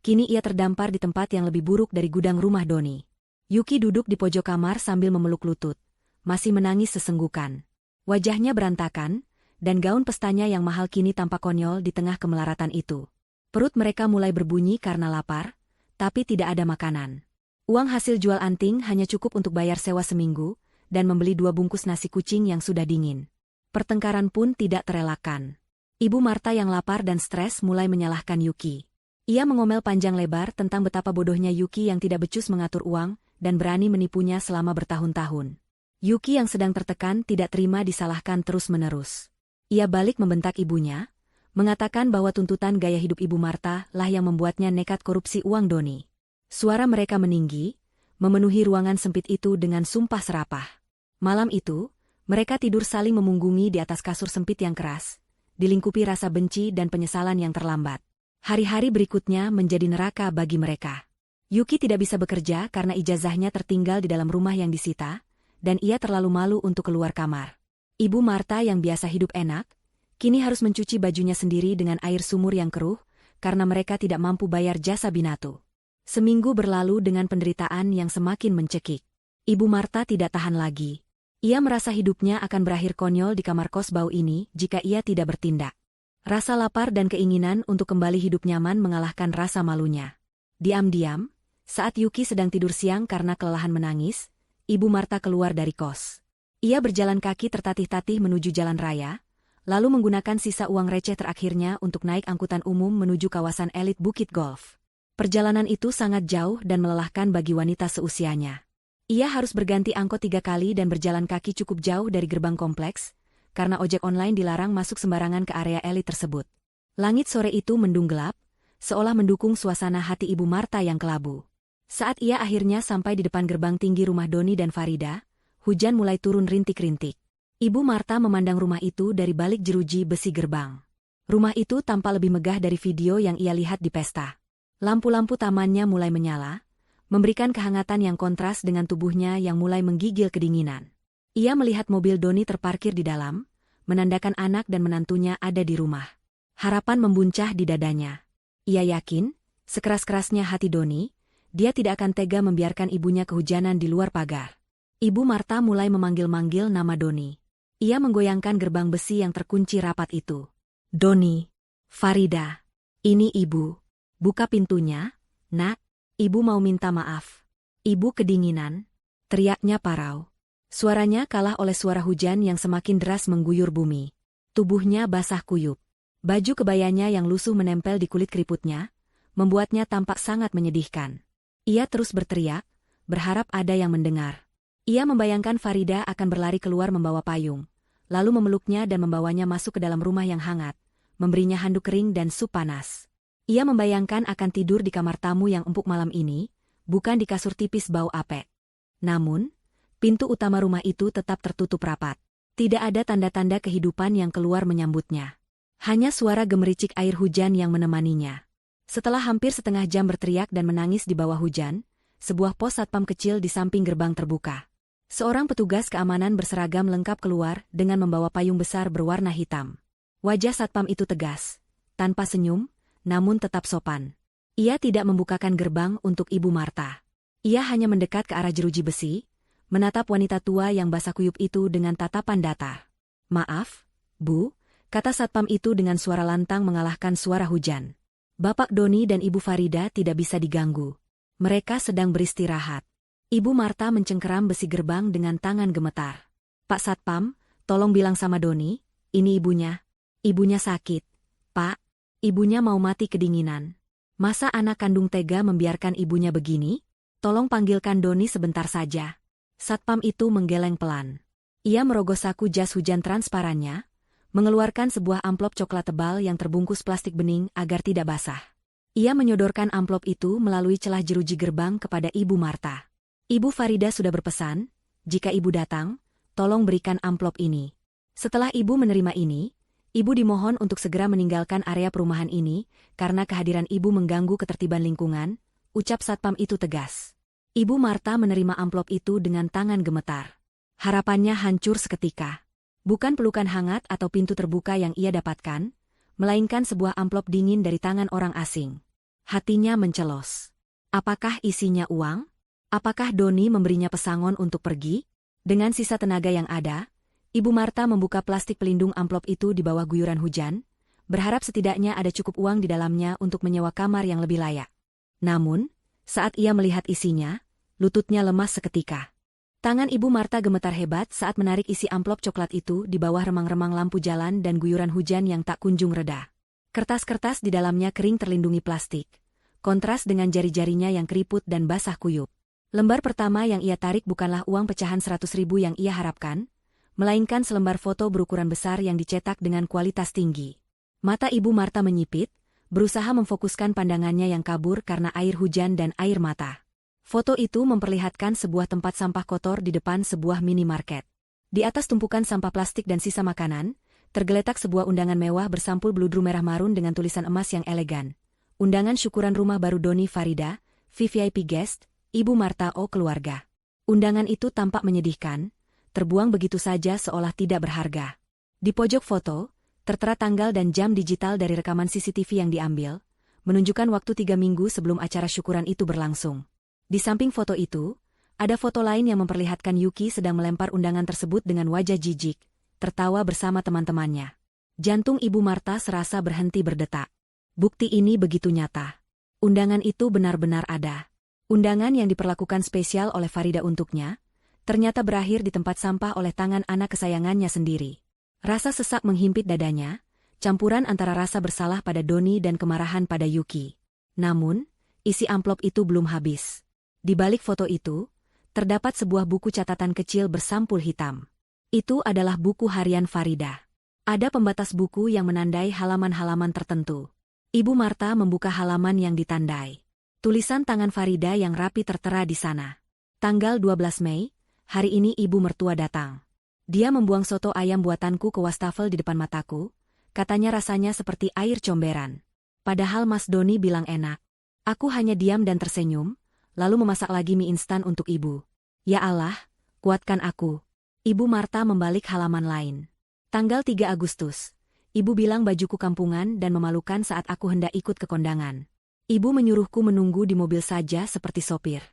Speaker 1: kini ia terdampar di tempat yang lebih buruk dari gudang rumah Doni. Yuki duduk di pojok kamar sambil memeluk lutut, masih menangis sesenggukan. Wajahnya berantakan, dan gaun pestanya yang mahal kini tampak konyol di tengah kemelaratan itu. Perut mereka mulai berbunyi karena lapar, tapi tidak ada makanan. Uang hasil jual anting hanya cukup untuk bayar sewa seminggu, dan membeli 2 bungkus nasi kucing yang sudah dingin. Pertengkaran pun tidak terelakkan. Ibu Marta yang lapar dan stres mulai menyalahkan Yuki. Ia mengomel panjang lebar tentang betapa bodohnya Yuki yang tidak becus mengatur uang, dan berani menipunya selama bertahun-tahun. Yuki yang sedang tertekan tidak terima disalahkan terus-menerus. Ia balik membentak ibunya, mengatakan bahwa tuntutan gaya hidup Ibu Marta lah yang membuatnya nekat korupsi uang Doni. Suara mereka meninggi, memenuhi ruangan sempit itu dengan sumpah serapah. Malam itu, mereka tidur saling memunggungi di atas kasur sempit yang keras, dilingkupi rasa benci dan penyesalan yang terlambat. Hari-hari berikutnya menjadi neraka bagi mereka. Yuki tidak bisa bekerja karena ijazahnya tertinggal di dalam rumah yang disita, dan ia terlalu malu untuk keluar kamar. Ibu Marta yang biasa hidup enak, kini harus mencuci bajunya sendiri dengan air sumur yang keruh, karena mereka tidak mampu bayar jasa binatu. Seminggu berlalu dengan penderitaan yang semakin mencekik. Ibu Marta tidak tahan lagi. Ia merasa hidupnya akan berakhir konyol di kamar kos bau ini jika ia tidak bertindak. Rasa lapar dan keinginan untuk kembali hidup nyaman mengalahkan rasa malunya. Diam-diam, saat Yuki sedang tidur siang karena kelelahan menangis, Ibu Marta keluar dari kos. Ia berjalan kaki tertatih-tatih menuju jalan raya, lalu menggunakan sisa uang receh terakhirnya untuk naik angkutan umum menuju kawasan elit Bukit Golf. Perjalanan itu sangat jauh dan melelahkan bagi wanita seusianya. Ia harus berganti angkot 3 kali dan berjalan kaki cukup jauh dari gerbang kompleks, karena ojek online dilarang masuk sembarangan ke area elit tersebut. Langit sore itu mendung gelap, seolah mendukung suasana hati Ibu Marta yang kelabu. Saat ia akhirnya sampai di depan gerbang tinggi rumah Doni dan Farida, hujan mulai turun rintik-rintik. Ibu Marta memandang rumah itu dari balik jeruji besi gerbang. Rumah itu tampak lebih megah dari video yang ia lihat di pesta. Lampu-lampu tamannya mulai menyala, memberikan kehangatan yang kontras dengan tubuhnya yang mulai menggigil kedinginan. Ia melihat mobil Doni terparkir di dalam, menandakan anak dan menantunya ada di rumah. Harapan membuncah di dadanya. Ia yakin, sekeras-kerasnya hati Doni, dia tidak akan tega membiarkan ibunya kehujanan di luar pagar. Ibu Marta mulai memanggil-manggil nama Doni. Ia menggoyangkan gerbang besi yang terkunci rapat itu. Doni, Farida, ini ibu. Buka pintunya, nak. Ibu mau minta maaf. Ibu kedinginan, teriaknya parau. Suaranya kalah oleh suara hujan yang semakin deras mengguyur bumi. Tubuhnya basah kuyup. Baju kebayanya yang lusuh menempel di kulit keriputnya, membuatnya tampak sangat menyedihkan. Ia terus berteriak, berharap ada yang mendengar. Ia membayangkan Farida akan berlari keluar membawa payung, lalu memeluknya dan membawanya masuk ke dalam rumah yang hangat, memberinya handuk kering dan sup panas. Ia membayangkan akan tidur di kamar tamu yang empuk malam ini, bukan di kasur tipis bau apek. Namun, pintu utama rumah itu tetap tertutup rapat. Tidak ada tanda-tanda kehidupan yang keluar menyambutnya. Hanya suara gemericik air hujan yang menemaninya. Setelah hampir setengah jam berteriak dan menangis di bawah hujan, sebuah pos satpam kecil di samping gerbang terbuka. Seorang petugas keamanan berseragam lengkap keluar dengan membawa payung besar berwarna hitam. Wajah satpam itu tegas, tanpa senyum, namun tetap sopan. Ia tidak membukakan gerbang untuk Ibu Marta. Ia hanya mendekat ke arah jeruji besi, menatap wanita tua yang basah kuyup itu dengan tatapan datar. "Maaf, Bu," kata satpam itu dengan suara lantang mengalahkan suara hujan. Bapak Doni dan Ibu Farida tidak bisa diganggu. Mereka sedang beristirahat. Ibu Marta mencengkeram besi gerbang dengan tangan gemetar. "Pak Satpam, tolong bilang sama Doni, ini ibunya. Ibunya sakit, Pak. Ibunya mau mati kedinginan. Masa anak kandung tega membiarkan ibunya begini? Tolong panggilkan Doni sebentar saja." Satpam itu menggeleng pelan. Ia merogoh saku jas hujan transparannya, mengeluarkan sebuah amplop coklat tebal yang terbungkus plastik bening agar tidak basah. Ia menyodorkan amplop itu melalui celah jeruji gerbang kepada Ibu Marta. "Ibu Farida sudah berpesan, jika ibu datang, tolong berikan amplop ini." Setelah ibu menerima ini, Ibu dimohon untuk segera meninggalkan area perumahan ini, karena kehadiran ibu mengganggu ketertiban lingkungan, ucap satpam itu tegas. Ibu Marta menerima amplop itu dengan tangan gemetar. Harapannya hancur seketika. Bukan pelukan hangat atau pintu terbuka yang ia dapatkan, melainkan sebuah amplop dingin dari tangan orang asing. Hatinya mencelos. Apakah isinya uang? Apakah Doni memberinya pesangon untuk pergi? Dengan sisa tenaga yang ada, Ibu Marta membuka plastik pelindung amplop itu di bawah guyuran hujan, berharap setidaknya ada cukup uang di dalamnya untuk menyewa kamar yang lebih layak. Namun, saat ia melihat isinya, lututnya lemas seketika. Tangan Ibu Marta gemetar hebat saat menarik isi amplop coklat itu di bawah remang-remang lampu jalan dan guyuran hujan yang tak kunjung reda. Kertas-kertas di dalamnya kering terlindungi plastik, kontras dengan jari-jarinya yang keriput dan basah kuyup. Lembar pertama yang ia tarik bukanlah uang pecahan 100.000 yang ia harapkan, melainkan selembar foto berukuran besar yang dicetak dengan kualitas tinggi. Mata Ibu Marta menyipit, berusaha memfokuskan pandangannya yang kabur karena air hujan dan air mata. Foto itu memperlihatkan sebuah tempat sampah kotor di depan sebuah minimarket. Di atas tumpukan sampah plastik dan sisa makanan, tergeletak sebuah undangan mewah bersampul beludru merah marun dengan tulisan emas yang elegan. Undangan syukuran rumah baru Doni Farida, VVIP Guest, Ibu Marta O keluarga. Undangan itu tampak menyedihkan, terbuang begitu saja seolah tidak berharga. Di pojok foto, tertera tanggal dan jam digital dari rekaman CCTV yang diambil, menunjukkan waktu 3 minggu sebelum acara syukuran itu berlangsung. Di samping foto itu, ada foto lain yang memperlihatkan Yuki sedang melempar undangan tersebut dengan wajah jijik, tertawa bersama teman-temannya. Jantung Ibu Marta serasa berhenti berdetak. Bukti ini begitu nyata. Undangan itu benar-benar ada. Undangan yang diperlakukan spesial oleh Farida untuknya, ternyata berakhir di tempat sampah oleh tangan anak kesayangannya sendiri. Rasa sesak menghimpit dadanya, campuran antara rasa bersalah pada Doni dan kemarahan pada Yuki. Namun, isi amplop itu belum habis. Di balik foto itu, terdapat sebuah buku catatan kecil bersampul hitam. Itu adalah buku harian Farida. Ada pembatas buku yang menandai halaman-halaman tertentu. Ibu Marta membuka halaman yang ditandai. Tulisan tangan Farida yang rapi tertera di sana. Tanggal 12 Mei, hari ini ibu mertua datang. Dia membuang soto ayam buatanku ke wastafel di depan mataku, katanya rasanya seperti air comberan. Padahal Mas Doni bilang enak. Aku hanya diam dan tersenyum, lalu memasak lagi mie instan untuk ibu. Ya Allah, kuatkan aku. Ibu Marta membalik halaman lain. Tanggal 3 Agustus, ibu bilang bajuku kampungan dan memalukan saat aku hendak ikut ke kondangan. Ibu menyuruhku menunggu di mobil saja seperti sopir.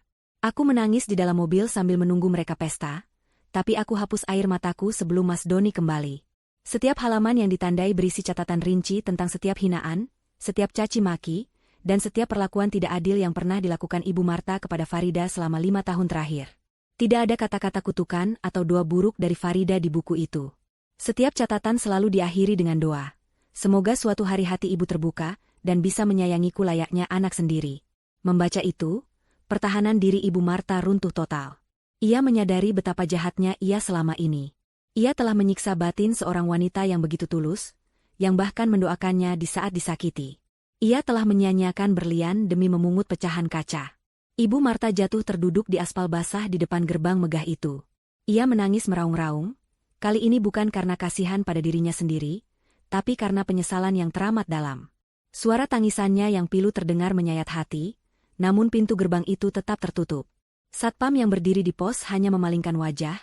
Speaker 1: Aku menangis di dalam mobil sambil menunggu mereka pesta, tapi aku hapus air mataku sebelum Mas Doni kembali. Setiap halaman yang ditandai berisi catatan rinci tentang setiap hinaan, setiap caci maki, dan setiap perlakuan tidak adil yang pernah dilakukan Ibu Marta kepada Farida selama 5 tahun terakhir. Tidak ada kata-kata kutukan atau doa buruk dari Farida di buku itu. Setiap catatan selalu diakhiri dengan doa. Semoga suatu hari hati ibu terbuka, dan bisa menyayangiku layaknya anak sendiri. Membaca itu, pertahanan diri Ibu Marta runtuh total. Ia menyadari betapa jahatnya ia selama ini. Ia telah menyiksa batin seorang wanita yang begitu tulus, yang bahkan mendoakannya di saat disakiti. Ia telah menyia-nyiakan berlian demi memungut pecahan kaca. Ibu Marta jatuh terduduk di aspal basah di depan gerbang megah itu. Ia menangis meraung-raung, kali ini bukan karena kasihan pada dirinya sendiri, tapi karena penyesalan yang teramat dalam. Suara tangisannya yang pilu terdengar menyayat hati, namun pintu gerbang itu tetap tertutup. Satpam yang berdiri di pos hanya memalingkan wajah,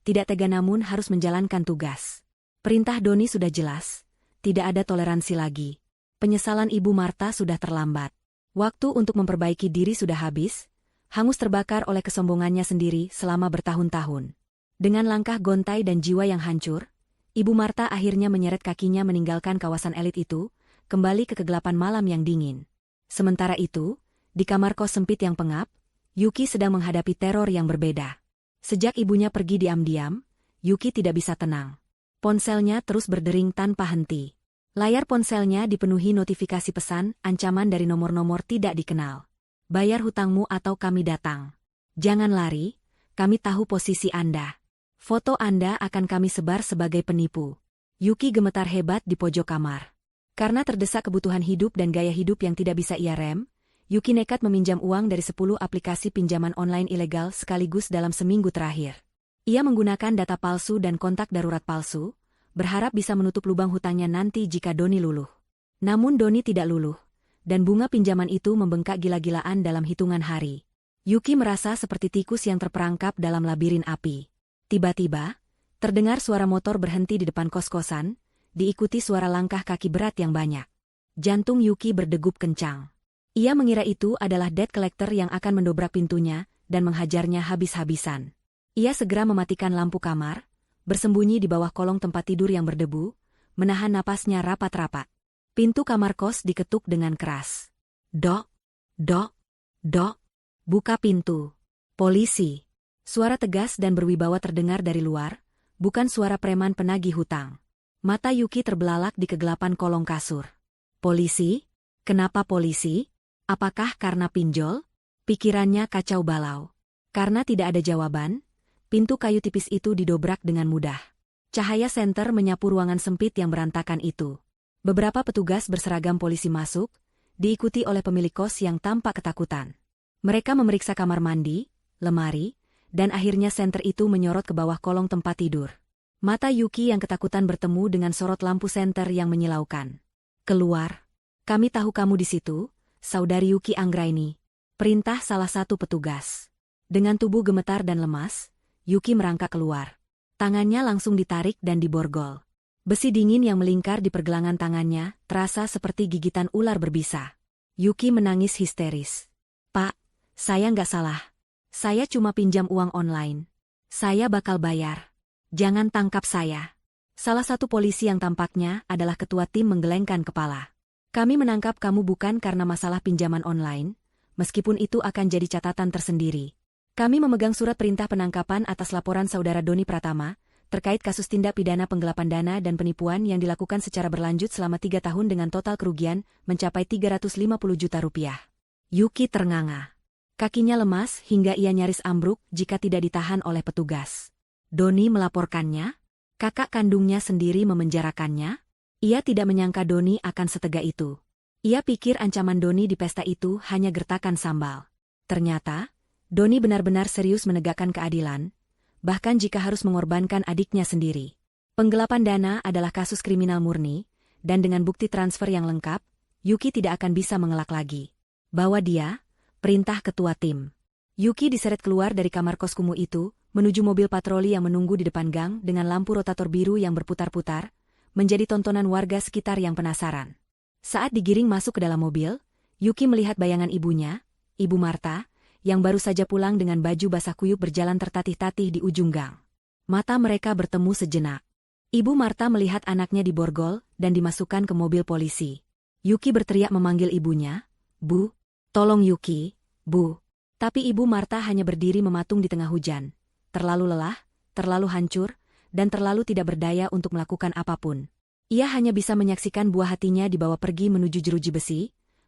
Speaker 1: tidak tega namun harus menjalankan tugas. Perintah Doni sudah jelas, tidak ada toleransi lagi. Penyesalan Ibu Marta sudah terlambat. Waktu untuk memperbaiki diri sudah habis, hangus terbakar oleh kesombongannya sendiri selama bertahun-tahun. Dengan langkah gontai dan jiwa yang hancur, Ibu Marta akhirnya menyeret kakinya meninggalkan kawasan elit itu, kembali ke kegelapan malam yang dingin. Sementara itu, di kamar kos sempit yang pengap, Yuki sedang menghadapi teror yang berbeda. Sejak ibunya pergi diam-diam, Yuki tidak bisa tenang. Ponselnya terus berdering tanpa henti. Layar ponselnya dipenuhi notifikasi pesan, ancaman dari nomor-nomor tidak dikenal. Bayar hutangmu atau kami datang. Jangan lari, kami tahu posisi Anda. Foto Anda akan kami sebar sebagai penipu. Yuki gemetar hebat di pojok kamar. Karena terdesak kebutuhan hidup dan gaya hidup yang tidak bisa ia rem, Yuki nekat meminjam uang dari 10 aplikasi pinjaman online ilegal sekaligus dalam seminggu terakhir. Ia menggunakan data palsu dan kontak darurat palsu, berharap bisa menutup lubang hutangnya nanti jika Doni luluh. Namun Doni tidak luluh, dan bunga pinjaman itu membengkak gila-gilaan dalam hitungan hari. Yuki merasa seperti tikus yang terperangkap dalam labirin api. Tiba-tiba, terdengar suara motor berhenti di depan kos-kosan, diikuti suara langkah kaki berat yang banyak. Jantung Yuki berdegup kencang. Ia mengira itu adalah debt collector yang akan mendobrak pintunya dan menghajarnya habis-habisan. Ia segera mematikan lampu kamar, bersembunyi di bawah kolong tempat tidur yang berdebu, menahan napasnya rapat-rapat. Pintu kamar kos diketuk dengan keras. Dok, dok, dok, buka pintu. Polisi. Suara tegas dan berwibawa terdengar dari luar, bukan suara preman penagih hutang. Mata Yuki terbelalak di kegelapan kolong kasur. Polisi? Kenapa polisi? Apakah karena pinjol? Pikirannya kacau balau. Karena tidak ada jawaban, pintu kayu tipis itu didobrak dengan mudah. Cahaya senter menyapu ruangan sempit yang berantakan itu. Beberapa petugas berseragam polisi masuk, diikuti oleh pemilik kos yang tampak ketakutan. Mereka memeriksa kamar mandi, lemari, dan akhirnya senter itu menyorot ke bawah kolong tempat tidur. Mata Yuki yang ketakutan bertemu dengan sorot lampu senter yang menyilaukan. Keluar. Kami tahu kamu di situ, Saudari Yuki Anggraini. Perintah salah satu petugas. Dengan tubuh gemetar dan lemas, Yuki merangkak keluar. Tangannya langsung ditarik dan diborgol. Besi dingin yang melingkar di pergelangan tangannya terasa seperti gigitan ular berbisa. Yuki menangis histeris. Pak, saya nggak salah. Saya cuma pinjam uang online. Saya bakal bayar. Jangan tangkap saya. Salah satu polisi yang tampaknya adalah ketua tim menggelengkan kepala. Kami menangkap kamu bukan karena masalah pinjaman online, meskipun itu akan jadi catatan tersendiri. Kami memegang surat perintah penangkapan atas laporan saudara Doni Pratama, terkait kasus tindak pidana penggelapan dana dan penipuan yang dilakukan secara berlanjut selama 3 tahun dengan total kerugian mencapai 350 juta rupiah. Yuki ternganga. Kakinya lemas hingga ia nyaris ambruk jika tidak ditahan oleh petugas. Doni melaporkannya? Kakak kandungnya sendiri memenjarakannya? Ia tidak menyangka Doni akan setega itu. Ia pikir ancaman Doni di pesta itu hanya gertakan sambal. Ternyata, Doni benar-benar serius menegakkan keadilan, bahkan jika harus mengorbankan adiknya sendiri. Penggelapan dana adalah kasus kriminal murni, dan dengan bukti transfer yang lengkap, Yuki tidak akan bisa mengelak lagi. Bawa dia, perintah ketua tim. Yuki diseret keluar dari kamar kos kumuh itu, menuju mobil patroli yang menunggu di depan gang dengan lampu rotator biru yang berputar-putar, menjadi tontonan warga sekitar yang penasaran. Saat digiring masuk ke dalam mobil, Yuki melihat bayangan ibunya, Ibu Marta, yang baru saja pulang dengan baju basah kuyup berjalan tertatih-tatih di ujung gang. Mata mereka bertemu sejenak. Ibu Marta melihat anaknya diborgol dan dimasukkan ke mobil polisi. Yuki berteriak memanggil ibunya, "Bu, tolong Yuki, Bu." Tapi Ibu Marta hanya berdiri mematung di tengah hujan. Terlalu lelah, terlalu hancur, dan terlalu tidak berdaya untuk melakukan apapun. Ia hanya bisa menyaksikan buah hatinya dibawa pergi menuju jeruji besi,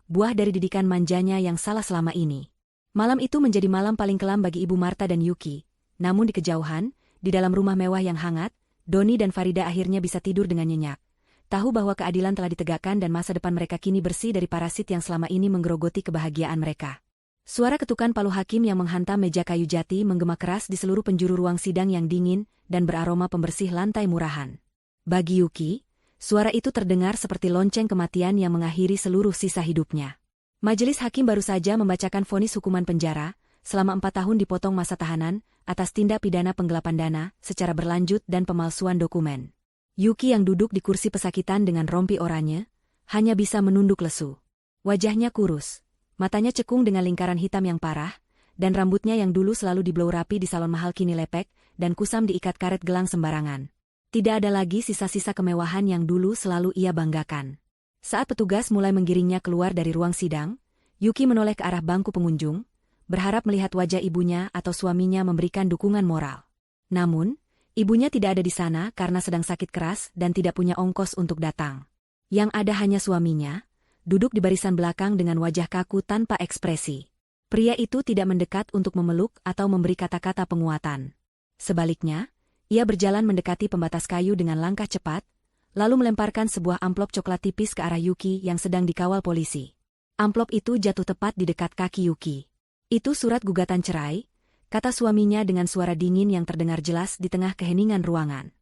Speaker 1: buah dari didikan manjanya yang salah selama ini. Malam itu menjadi malam paling kelam bagi Ibu Marta dan Yuki. Namun di kejauhan, di dalam rumah mewah yang hangat, Doni dan Farida akhirnya bisa tidur dengan nyenyak. Tahu bahwa keadilan telah ditegakkan dan masa depan mereka kini bersih dari parasit yang selama ini menggerogoti kebahagiaan mereka. Suara ketukan palu hakim yang menghantam meja kayu jati menggema keras di seluruh penjuru ruang sidang yang dingin dan beraroma pembersih lantai murahan. Bagi Yuki, suara itu terdengar seperti lonceng kematian yang mengakhiri seluruh sisa hidupnya. Majelis hakim baru saja membacakan vonis hukuman penjara, selama 4 tahun dipotong masa tahanan, atas tindak pidana penggelapan dana, secara berlanjut dan pemalsuan dokumen. Yuki yang duduk di kursi pesakitan dengan rompi oranye, hanya bisa menunduk lesu. Wajahnya kurus, matanya cekung dengan lingkaran hitam yang parah, dan rambutnya yang dulu selalu diblow rapi di salon mahal kini lepek, dan kusam diikat karet gelang sembarangan. Tidak ada lagi sisa-sisa kemewahan yang dulu selalu ia banggakan. Saat petugas mulai menggiringnya keluar dari ruang sidang, Yuki menoleh ke arah bangku pengunjung, berharap melihat wajah ibunya atau suaminya memberikan dukungan moral. Namun, ibunya tidak ada di sana karena sedang sakit keras dan tidak punya ongkos untuk datang. Yang ada hanya suaminya, duduk di barisan belakang dengan wajah kaku tanpa ekspresi. Pria itu tidak mendekat untuk memeluk atau memberi kata-kata penguatan. Sebaliknya, ia berjalan mendekati pembatas kayu dengan langkah cepat, lalu melemparkan sebuah amplop coklat tipis ke arah Yuki yang sedang dikawal polisi. Amplop itu jatuh tepat di dekat kaki Yuki. "Itu surat gugatan cerai," kata suaminya dengan suara dingin yang terdengar jelas di tengah keheningan ruangan.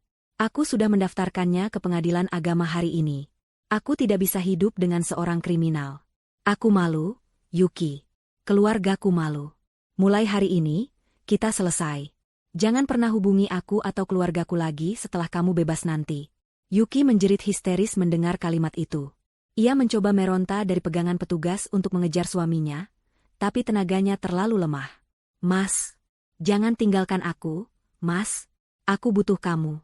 Speaker 1: Aku sudah mendaftarkannya ke pengadilan agama hari ini. Aku tidak bisa hidup dengan seorang kriminal. Aku malu, Yuki. Keluargaku malu. Mulai hari ini, kita selesai. Jangan pernah hubungi aku atau keluargaku lagi setelah kamu bebas nanti. Yuki menjerit histeris mendengar kalimat itu. Ia mencoba meronta dari pegangan petugas untuk mengejar suaminya, tapi tenaganya terlalu lemah. Mas, jangan tinggalkan aku, Mas. Aku butuh kamu.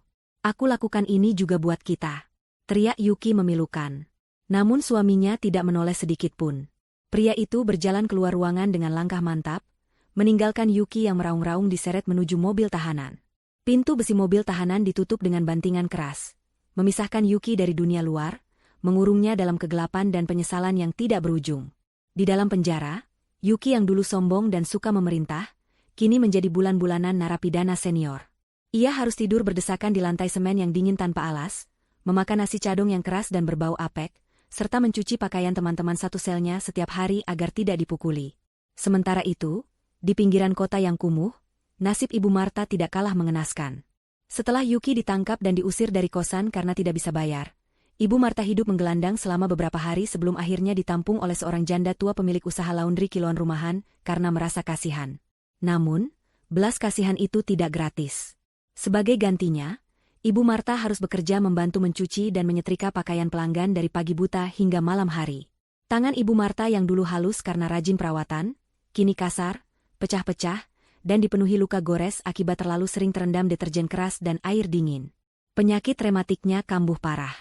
Speaker 1: Aku lakukan ini juga buat kita. Teriak Yuki memilukan. Namun suaminya tidak menoleh sedikitpun. Pria itu berjalan keluar ruangan dengan langkah mantap, meninggalkan Yuki yang meraung-raung diseret menuju mobil tahanan. Pintu besi mobil tahanan ditutup dengan bantingan keras, memisahkan Yuki dari dunia luar, mengurungnya dalam kegelapan dan penyesalan yang tidak berujung. Di dalam penjara, Yuki yang dulu sombong dan suka memerintah, kini menjadi bulan-bulanan narapidana senior. Ia harus tidur berdesakan di lantai semen yang dingin tanpa alas, memakan nasi cadong yang keras dan berbau apek, serta mencuci pakaian teman-teman satu selnya setiap hari agar tidak dipukuli. Sementara itu, di pinggiran kota yang kumuh, nasib Ibu Marta tidak kalah mengenaskan. Setelah Yuki ditangkap dan diusir dari kosan karena tidak bisa bayar, Ibu Marta hidup menggelandang selama beberapa hari sebelum akhirnya ditampung oleh seorang janda tua pemilik usaha laundry kiloan rumahan karena merasa kasihan. Namun, belas kasihan itu tidak gratis. Sebagai gantinya, Ibu Marta harus bekerja membantu mencuci dan menyetrika pakaian pelanggan dari pagi buta hingga malam hari. Tangan Ibu Marta yang dulu halus karena rajin perawatan, kini kasar, pecah-pecah, dan dipenuhi luka gores akibat terlalu sering terendam deterjen keras dan air dingin. Penyakit rematiknya kambuh parah.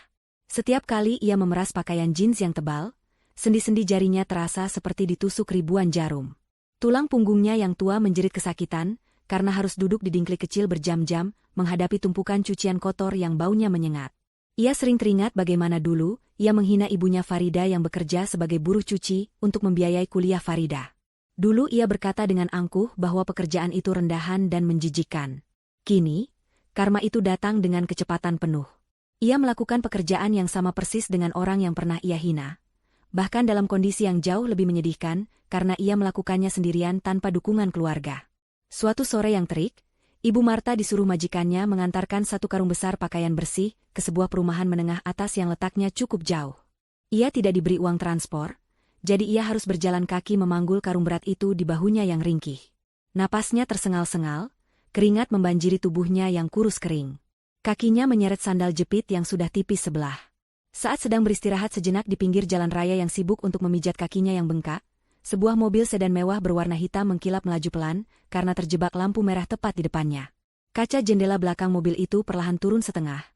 Speaker 1: Setiap kali ia memeras pakaian jeans yang tebal, sendi-sendi jarinya terasa seperti ditusuk ribuan jarum. Tulang punggungnya yang tua menjerit kesakitan, karena harus duduk di dingklik kecil berjam-jam, menghadapi tumpukan cucian kotor yang baunya menyengat. Ia sering teringat bagaimana dulu, ia menghina ibunya Farida yang bekerja sebagai buruh cuci untuk membiayai kuliah Farida. Dulu ia berkata dengan angkuh bahwa pekerjaan itu rendahan dan menjijikkan. Kini, karma itu datang dengan kecepatan penuh. Ia melakukan pekerjaan yang sama persis dengan orang yang pernah ia hina. Bahkan dalam kondisi yang jauh lebih menyedihkan, karena ia melakukannya sendirian tanpa dukungan keluarga. Suatu sore yang terik, Ibu Marta disuruh majikannya mengantarkan satu karung besar pakaian bersih ke sebuah perumahan menengah atas yang letaknya cukup jauh. Ia tidak diberi uang transport, jadi ia harus berjalan kaki memanggul karung berat itu di bahunya yang ringkih. Napasnya tersengal-sengal, keringat membanjiri tubuhnya yang kurus kering. Kakinya menyeret sandal jepit yang sudah tipis sebelah. Saat sedang beristirahat sejenak di pinggir jalan raya yang sibuk untuk memijat kakinya yang bengkak, sebuah mobil sedan mewah berwarna hitam mengkilap melaju pelan karena terjebak lampu merah tepat di depannya. Kaca jendela belakang mobil itu perlahan turun setengah.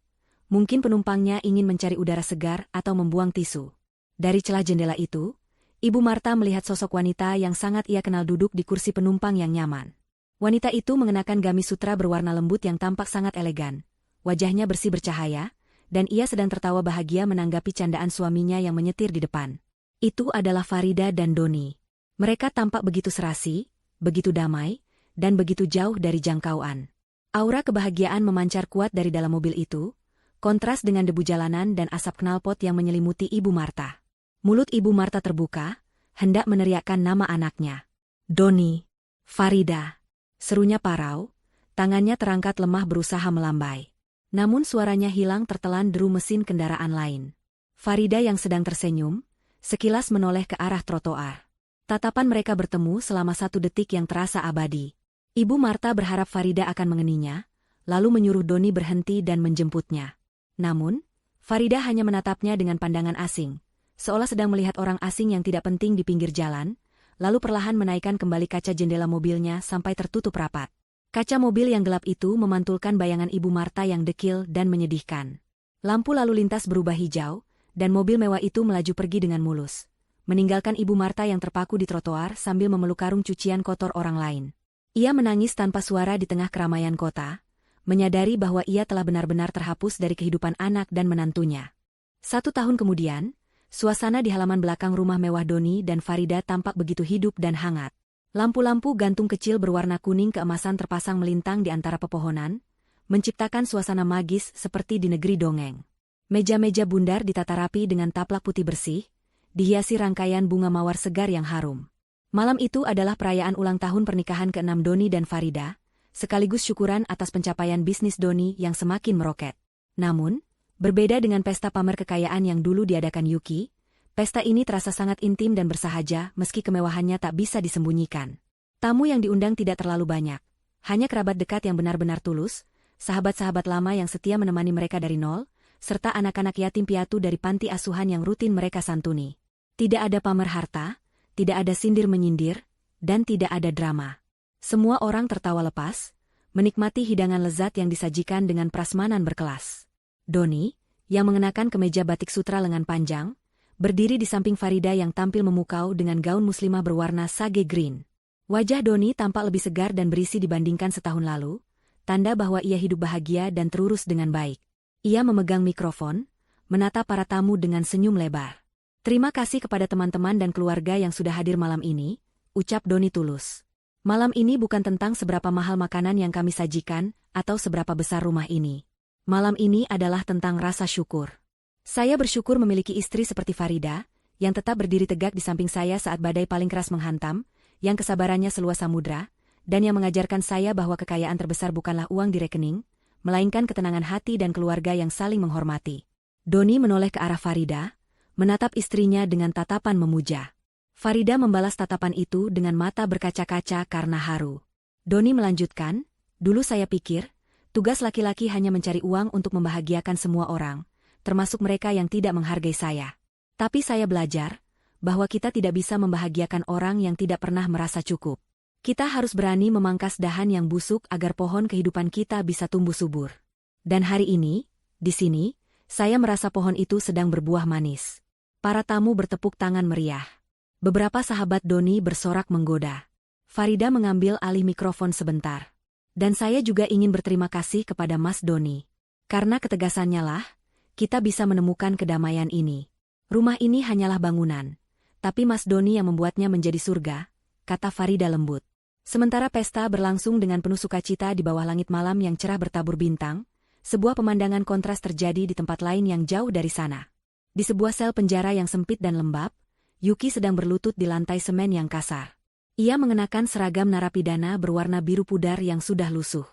Speaker 1: Mungkin penumpangnya ingin mencari udara segar atau membuang tisu. Dari celah jendela itu, Ibu Marta melihat sosok wanita yang sangat ia kenal duduk di kursi penumpang yang nyaman. Wanita itu mengenakan gamis sutra berwarna lembut yang tampak sangat elegan. Wajahnya bersih bercahaya, dan ia sedang tertawa bahagia menanggapi candaan suaminya yang menyetir di depan. Itu adalah Farida dan Doni. Mereka tampak begitu serasi, begitu damai, dan begitu jauh dari jangkauan. Aura kebahagiaan memancar kuat dari dalam mobil itu, kontras dengan debu jalanan dan asap knalpot yang menyelimuti Ibu Marta. Mulut Ibu Marta terbuka, hendak meneriakkan nama anaknya. Doni, Farida, serunya parau, tangannya terangkat lemah berusaha melambai. Namun suaranya hilang tertelan deru mesin kendaraan lain. Farida yang sedang tersenyum, sekilas menoleh ke arah trotoar. Tatapan mereka bertemu selama 1 detik yang terasa abadi. Ibu Marta berharap Farida akan mengeninya, lalu menyuruh Doni berhenti dan menjemputnya. Namun, Farida hanya menatapnya dengan pandangan asing, seolah sedang melihat orang asing yang tidak penting di pinggir jalan, lalu perlahan menaikkan kembali kaca jendela mobilnya sampai tertutup rapat. Kaca mobil yang gelap itu memantulkan bayangan Ibu Marta yang dekil dan menyedihkan. Lampu lalu lintas berubah hijau, dan mobil mewah itu melaju pergi dengan mulus, meninggalkan Ibu Marta yang terpaku di trotoar sambil memeluk karung cucian kotor orang lain. Ia menangis tanpa suara di tengah keramaian kota, menyadari bahwa ia telah benar-benar terhapus dari kehidupan anak dan menantunya. 1 tahun kemudian, suasana di halaman belakang rumah mewah Doni dan Farida tampak begitu hidup dan hangat. Lampu-lampu gantung kecil berwarna kuning keemasan terpasang melintang di antara pepohonan, menciptakan suasana magis seperti di negeri dongeng. Meja-meja bundar ditata rapi dengan taplak putih bersih, dihiasi rangkaian bunga mawar segar yang harum. Malam itu adalah perayaan ulang tahun pernikahan ke-6 Doni dan Farida, sekaligus syukuran atas pencapaian bisnis Doni yang semakin meroket. Namun, berbeda dengan pesta pamer kekayaan yang dulu diadakan Yuki, pesta ini terasa sangat intim dan bersahaja meski kemewahannya tak bisa disembunyikan. Tamu yang diundang tidak terlalu banyak, hanya kerabat dekat yang benar-benar tulus, sahabat-sahabat lama yang setia menemani mereka dari nol, serta anak-anak yatim piatu dari panti asuhan yang rutin mereka santuni. Tidak ada pamer harta, tidak ada sindir-menyindir, dan tidak ada drama. Semua orang tertawa lepas, menikmati hidangan lezat yang disajikan dengan prasmanan berkelas. Doni, yang mengenakan kemeja batik sutra lengan panjang, berdiri di samping Farida yang tampil memukau dengan gaun muslimah berwarna sage green. Wajah Doni tampak lebih segar dan berisi dibandingkan setahun lalu, tanda bahwa ia hidup bahagia dan terurus dengan baik. Ia memegang mikrofon, menatap para tamu dengan senyum lebar. Terima kasih kepada teman-teman dan keluarga yang sudah hadir malam ini, ucap Doni tulus. Malam ini bukan tentang seberapa mahal makanan yang kami sajikan, atau seberapa besar rumah ini. Malam ini adalah tentang rasa syukur. Saya bersyukur memiliki istri seperti Farida, yang tetap berdiri tegak di samping saya saat badai paling keras menghantam, yang kesabarannya seluas samudra, dan yang mengajarkan saya bahwa kekayaan terbesar bukanlah uang di rekening, melainkan ketenangan hati dan keluarga yang saling menghormati. Doni menoleh ke arah Farida, menatap istrinya dengan tatapan memuja. Farida membalas tatapan itu dengan mata berkaca-kaca karena haru. Doni melanjutkan, dulu saya pikir, tugas laki-laki hanya mencari uang untuk membahagiakan semua orang, termasuk mereka yang tidak menghargai saya. Tapi saya belajar bahwa kita tidak bisa membahagiakan orang yang tidak pernah merasa cukup. Kita harus berani memangkas dahan yang busuk agar pohon kehidupan kita bisa tumbuh subur. Dan hari ini, di sini, saya merasa pohon itu sedang berbuah manis. Para tamu bertepuk tangan meriah. Beberapa sahabat Doni bersorak menggoda. Farida mengambil alih mikrofon sebentar. Dan saya juga ingin berterima kasih kepada Mas Doni. Karena ketegasannya lah, kita bisa menemukan kedamaian ini. Rumah ini hanyalah bangunan, tapi Mas Doni yang membuatnya menjadi surga, kata Farida lembut. Sementara pesta berlangsung dengan penuh sukacita di bawah langit malam yang cerah bertabur bintang, sebuah pemandangan kontras terjadi di tempat lain yang jauh dari sana. Di sebuah sel penjara yang sempit dan lembab, Yuki sedang berlutut di lantai semen yang kasar. Ia mengenakan seragam narapidana berwarna biru pudar yang sudah lusuh.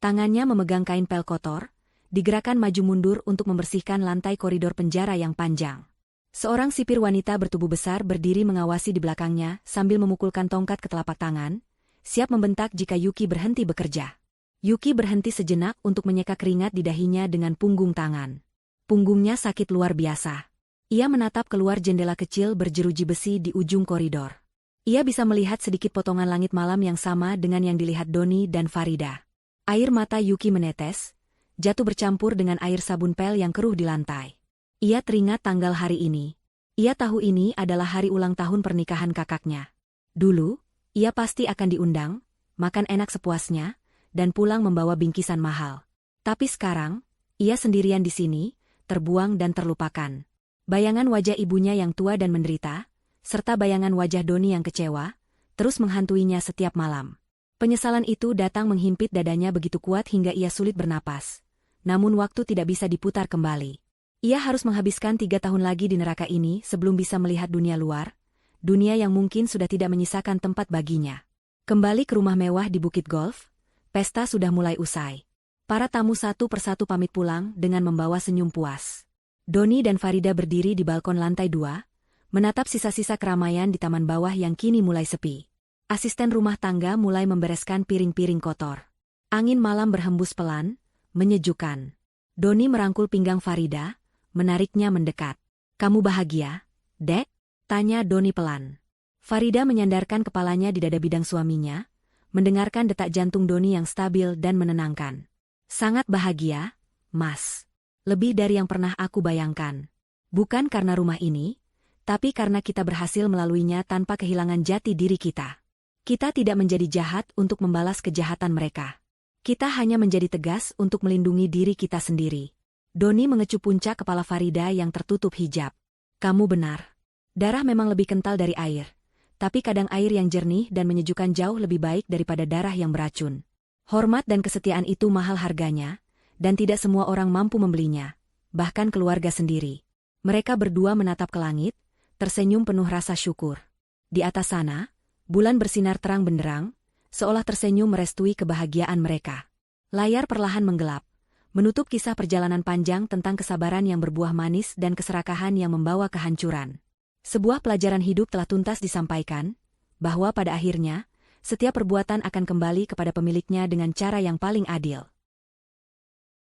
Speaker 1: Tangannya memegang kain pel kotor, digerakkan maju mundur untuk membersihkan lantai koridor penjara yang panjang. Seorang sipir wanita bertubuh besar berdiri mengawasi di belakangnya sambil memukulkan tongkat ke telapak tangan, siap membentak jika Yuki berhenti bekerja. Yuki berhenti sejenak untuk menyeka keringat di dahinya dengan punggung tangan. Punggungnya sakit luar biasa. Ia menatap keluar jendela kecil berjeruji besi di ujung koridor. Ia bisa melihat sedikit potongan langit malam yang sama dengan yang dilihat Doni dan Farida. Air mata Yuki menetes, jatuh bercampur dengan air sabun pel yang keruh di lantai. Ia teringat tanggal hari ini. Ia tahu ini adalah hari ulang tahun pernikahan kakaknya. Dulu, ia pasti akan diundang, makan enak sepuasnya, dan pulang membawa bingkisan mahal. Tapi sekarang, ia sendirian di sini, terbuang dan terlupakan. Bayangan wajah ibunya yang tua dan menderita, serta bayangan wajah Doni yang kecewa, terus menghantuinya setiap malam. Penyesalan itu datang menghimpit dadanya begitu kuat hingga ia sulit bernapas. Namun waktu tidak bisa diputar kembali. Ia harus menghabiskan 3 tahun lagi di neraka ini sebelum bisa melihat dunia luar, dunia yang mungkin sudah tidak menyisakan tempat baginya. Kembali ke rumah mewah di Bukit Golf, pesta sudah mulai usai. Para tamu satu persatu pamit pulang dengan membawa senyum puas. Doni dan Farida berdiri di balkon lantai 2, menatap sisa-sisa keramaian di taman bawah yang kini mulai sepi. Asisten rumah tangga mulai membereskan piring-piring kotor. Angin malam berhembus pelan, menyejukkan. Doni merangkul pinggang Farida, menariknya mendekat. "Kamu bahagia, Dek?" tanya Doni pelan. Farida menyandarkan kepalanya di dada bidang suaminya, mendengarkan detak jantung Doni yang stabil dan menenangkan. "Sangat bahagia, Mas. Lebih dari yang pernah aku bayangkan. Bukan karena rumah ini, tapi karena kita berhasil melaluinya tanpa kehilangan jati diri kita. Kita tidak menjadi jahat untuk membalas kejahatan mereka. Kita hanya menjadi tegas untuk melindungi diri kita sendiri." Doni mengecup puncak kepala Farida yang tertutup hijab. "Kamu benar. Darah memang lebih kental dari air. Tapi kadang air yang jernih dan menyejukkan jauh lebih baik daripada darah yang beracun. Hormat dan kesetiaan itu mahal harganya, dan tidak semua orang mampu membelinya, bahkan keluarga sendiri." Mereka berdua menatap ke langit, tersenyum penuh rasa syukur. Di atas sana, bulan bersinar terang benderang, seolah tersenyum merestui kebahagiaan mereka. Layar perlahan menggelap, Menutup kisah perjalanan panjang tentang kesabaran yang berbuah manis dan keserakahan yang membawa kehancuran. Sebuah pelajaran hidup telah tuntas disampaikan, bahwa pada akhirnya, setiap perbuatan akan kembali kepada pemiliknya dengan cara yang paling adil.